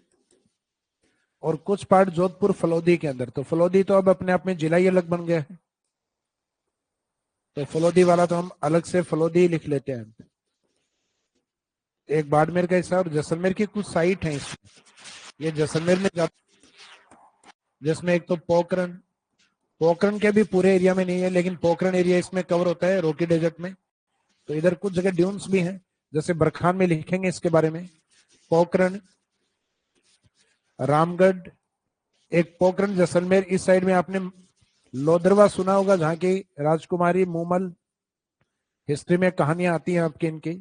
और कुछ पार्ट जोधपुर फलोदी के अंदर। तो फलोदी तो अब अपने आप में जिला ही अलग बन गया है, तो फलोदी वाला तो हम अलग से फलोदी लिख लेते हैं। एक बाड़मेर का हिस्सा और जैसलमेर की कुछ साइट है इसमें, ये जैसलमेर में जिसमें एक तो पोखरण, पोखरण के भी पूरे एरिया में नहीं है, लेकिन पोखरण एरिया इसमें कवर होता है रोकी डेजर्ट में। तो इधर कुछ जगह ड्यून्स भी हैं, जैसे बरखान में लिखेंगे इसके बारे में। पोखरण, रामगढ़, एक पोखरण जैसलमेर, इस साइड में आपने लोदरवा सुना होगा, जहां की राजकुमारी मूमल, हिस्ट्री में कहानियां आती हैं आपकी इनकी,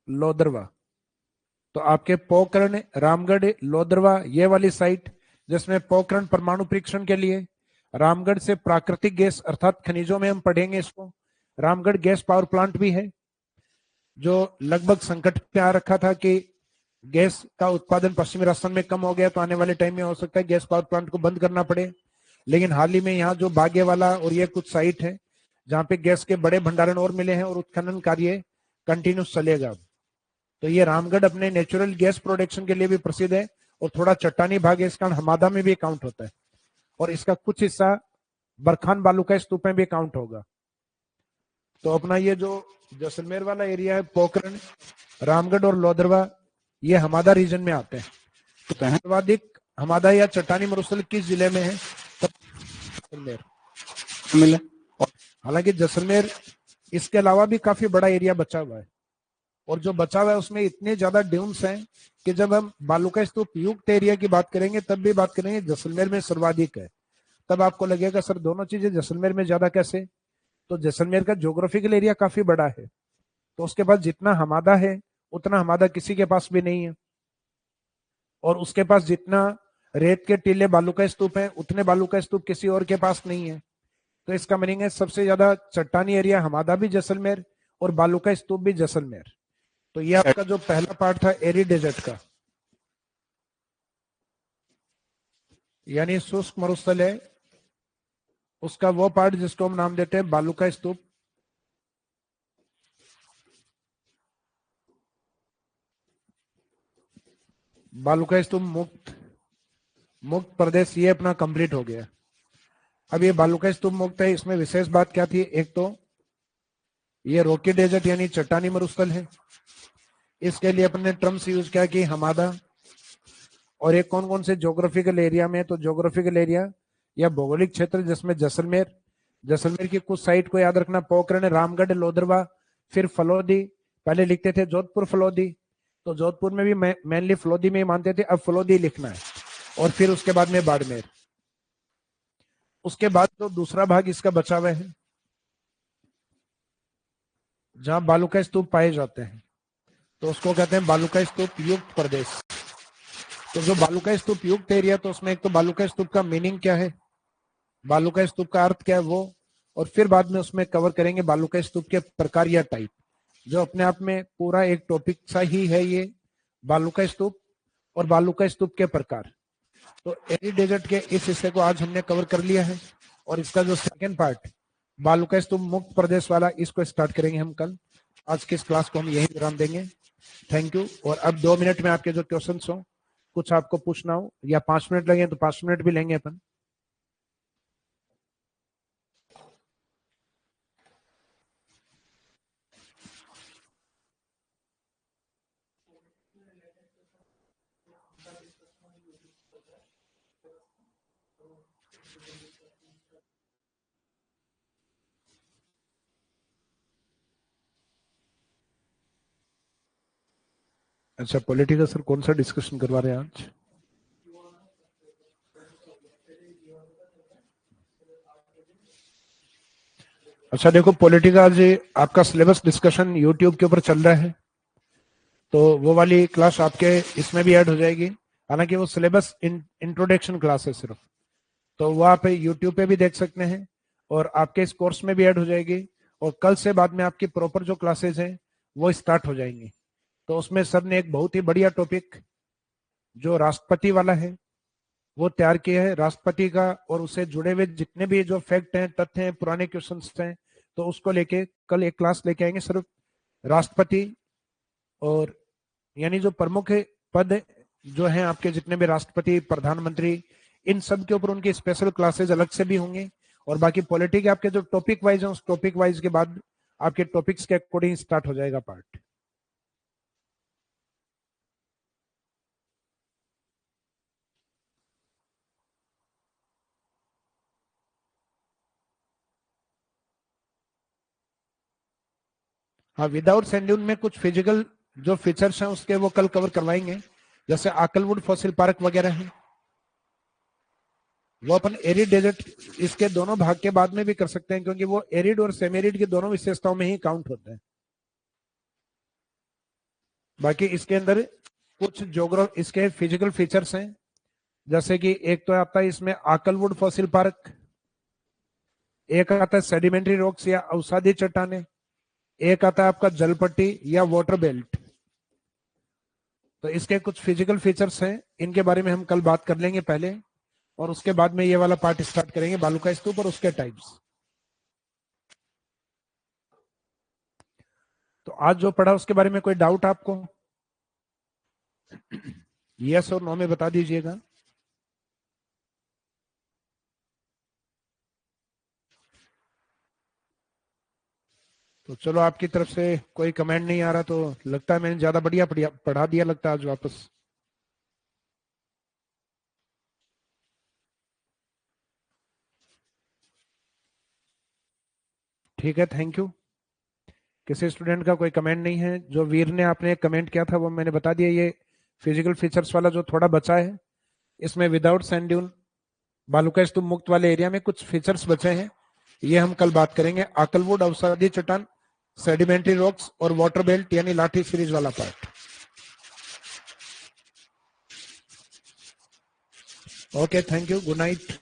लोदरवा। तो आपके पोखरण, रामगढ़, लोदरवा, ये वाली साइट जिसमें पोखरण परमाणु परीक्षण के लिए, रामगढ़ से प्राकृतिक गैस अर्थात खनिजों में हम पढ़ेंगे इसको। रामगढ़ गैस पावर प्लांट भी है जो लगभग संकट पे आ रखा था कि गैस का उत्पादन पश्चिमी राजस्थान में कम हो गया, तो आने वाले टाइम में हो सकता है गैस पावर प्लांट को बंद करना पड़े। लेकिन हाल ही में यहाँ जो बागेवाला और ये कुछ साइट है जहाँ पे गैस के बड़े भंडारण और मिले हैं और उत्खनन कार्य कंटिन्यूस चलेगा। तो ये रामगढ़ अपने नेचुरल गैस प्रोडक्शन के लिए भी प्रसिद्ध है और थोड़ा चट्टानी भाग है, इस कारण हमादा में भी काउंट होता है और इसका कुछ हिस्सा बरखान बालू का स्तूप में भी काउंट होगा। तो अपना ये जो जैसलमेर वाला एरिया है, पोखरण, रामगढ़ और लोदरवा, ये हमादा रीजन में आते हैं। तो सर्वाधिक हमादा या चट्टानी मरुस्थल किस जिले में है? जैसलमेर। हालांकि जैसलमेर इसके अलावा भी काफी बड़ा एरिया बचा हुआ है और जो बचा हुआ है उसमें इतने ज्यादा ड्यून्स हैं कि जब हम बालूका स्तूप युक्त एरिया की बात करेंगे तब भी बात करेंगे जैसलमेर में सर्वाधिक है। तब आपको लगेगा सर दोनों चीजें जैसलमेर में ज्यादा कैसे? तो जैसलमेर का ज्योग्राफिकल एरिया काफी बड़ा है, तो उसके पास जितना हमादा है उतना हमादा किसी के पास भी नहीं है, और उसके पास जितना रेत के टीले बालू का स्तूप है उतने बालू का स्तूप किसी और के पास नहीं है। तो इसका मीनिंग है सबसे ज्यादा चट्टानी एरिया हमादा भी जैसलमेर और बालू का स्तूप भी जैसलमेर। तो ये आपका जो पहला पार्ट था एरी डेजर्ट का, यानी शुष्क मरुस्थल है, उसका वो पार्ट जिसको हम नाम देते हैं बालू का स्तूप। बालू का स्तूप मुक्त प्रदेश ये अपना कंप्लीट हो गया। अब ये बालू का स्तूप मुक्त है, इसमें विशेष बात क्या थी? एक तो ये रॉकी डेजर्ट यानी चट्टानी मरुस्थल है, इसके लिए अपने टर्म्स यूज किया कि हमादा। और ये कौन कौन से ज्योग्राफिकल एरिया में? तो ज्योग्राफिकल एरिया या भौगोलिक क्षेत्र जिसमें जैसलमेर की कुछ साइट को याद रखना, पोखरण, रामगढ़, लोदरवा, फिर फलोदी, पहले लिखते थे जोधपुर फलोदी, तो जोधपुर में भी मेनली फलोदी में ही मानते थे, अब फलोदी लिखना है, और फिर उसके बाद में बाड़मेर। उसके बाद जो दूसरा भाग इसका बचा हुआ है जहां बालू का स्तूप पाए जाते हैं, तो उसको कहते हैं बालू का स्तूप युक्त प्रदेश। तो जो बालू का स्तूप युक्त एरिया, तो उसमें एक तो बालू का स्तूप का मीनिंग क्या है, बालू का स्तूप का अर्थ क्या है वो, और फिर बाद में उसमें कवर करेंगे बालू का स्तूप के प्रकार या टाइप, जो अपने आप में पूरा एक टॉपिक सा ही है ये, बालू का स्तूप और बालू का स्तूप के प्रकार। तो एरी डेजर्ट के इस हिस्से को आज हमने कवर कर लिया है, और इसका जो सेकेंड पार्ट बालू का स्तूप मुक्त प्रदेश वाला, इसको स्टार्ट करेंगे हम कल। आज की इस क्लास को हम यही विराम देंगे। Thank you. और अब 2 मिनट में आपके जो क्वेश्चन हो, कुछ आपको पूछना हो, या 5 मिनट लगे तो 5 मिनट भी लेंगे अपन। अच्छा, पॉलिटिकल सर कौन सा डिस्कशन करवा रहे हैं आज? अच्छा देखो, पॉलिटिकल आज आपका सिलेबस डिस्कशन यूट्यूब के ऊपर चल रहा है, तो वो वाली क्लास आपके इसमें भी ऐड हो जाएगी। हालांकि वो सिलेबस इंट्रोडक्शन क्लास है सिर्फ, तो वो आप यूट्यूब पे भी देख सकते हैं और आपके इस कोर्स में भी ऐड हो जाएगी। और कल से बाद में आपकी प्रॉपर जो क्लासेज हैं वो स्टार्ट हो जाएंगी। तो उसमें सर ने एक बहुत ही बढ़िया टॉपिक जो राष्ट्रपति वाला है वो तैयार किया है, राष्ट्रपति का, और उससे जुड़े हुए जितने भी जो फैक्ट हैं, तथ्य हैं, पुराने क्वेश्चंस हैं, तो उसको लेके कल एक क्लास लेके आएंगे सिर्फ राष्ट्रपति, और यानी जो प्रमुख पद जो हैं आपके जितने भी राष्ट्रपति, प्रधानमंत्री, इन सब के ऊपर उनकी स्पेशल क्लासेज अलग से भी होंगे। और बाकी पॉलिटी के आपके जो टॉपिक वाइज है, उस टॉपिक वाइज के बाद आपके टॉपिक्स के अकॉर्डिंग स्टार्ट हो जाएगा पार्ट। हाँ, विदाउट सैंड में कुछ फिजिकल जो फीचर्स हैं उसके वो कल कवर करवाएंगे, जैसे आकलवुड फॉसिल पार्क वगैरह है, वो अपन एरिड डेजर्ट इसके दोनों भाग के बाद में भी कर सकते हैं, क्योंकि वो एरिड और सेमी एरिड की दोनों विशेषताओं में ही काउंट होते हैं। बाकी इसके अंदर कुछ इसके फिजिकल फीचर्स हैं, जैसे कि एक तो आता है इसमें आकलवुड फॉसिल पार्क, एक आता है सेडिमेंट्री रॉक्स या अवसादी चट्टाने, एक आता है आपका जलपट्टी या वाटर बेल्ट। तो इसके कुछ फिजिकल फीचर्स हैं, इनके बारे में हम कल बात कर लेंगे पहले, और उसके बाद में ये वाला पार्ट स्टार्ट करेंगे बालू का स्तूप और उसके टाइप्स। तो आज जो पढ़ा उसके बारे में कोई डाउट आपको? यस और नो में बता दीजिएगा। तो चलो, आपकी तरफ से कोई कमेंट नहीं आ रहा, तो लगता है मैंने ज्यादा बढ़िया पढ़ा दिया लगता है आज वापस। ठीक है, थैंक यू। किसी स्टूडेंट का कोई कमेंट नहीं है। जो वीर ने आपने कमेंट किया था वो मैंने बता दिया। ये फिजिकल फीचर्स वाला जो थोड़ा बचा है, इसमें विदाउट सैंड ड्यून बालूका स्तूप मुक्त वाले एरिया में कुछ फीचर्स बचे हैं, ये हम कल बात करेंगे। आकलवुड, अवसादी चट्टान, सेडिमेंट्री रॉक्स और वाटर बेल्ट यानी लाठी सीरीज वाला part. Okay, thank you, good night.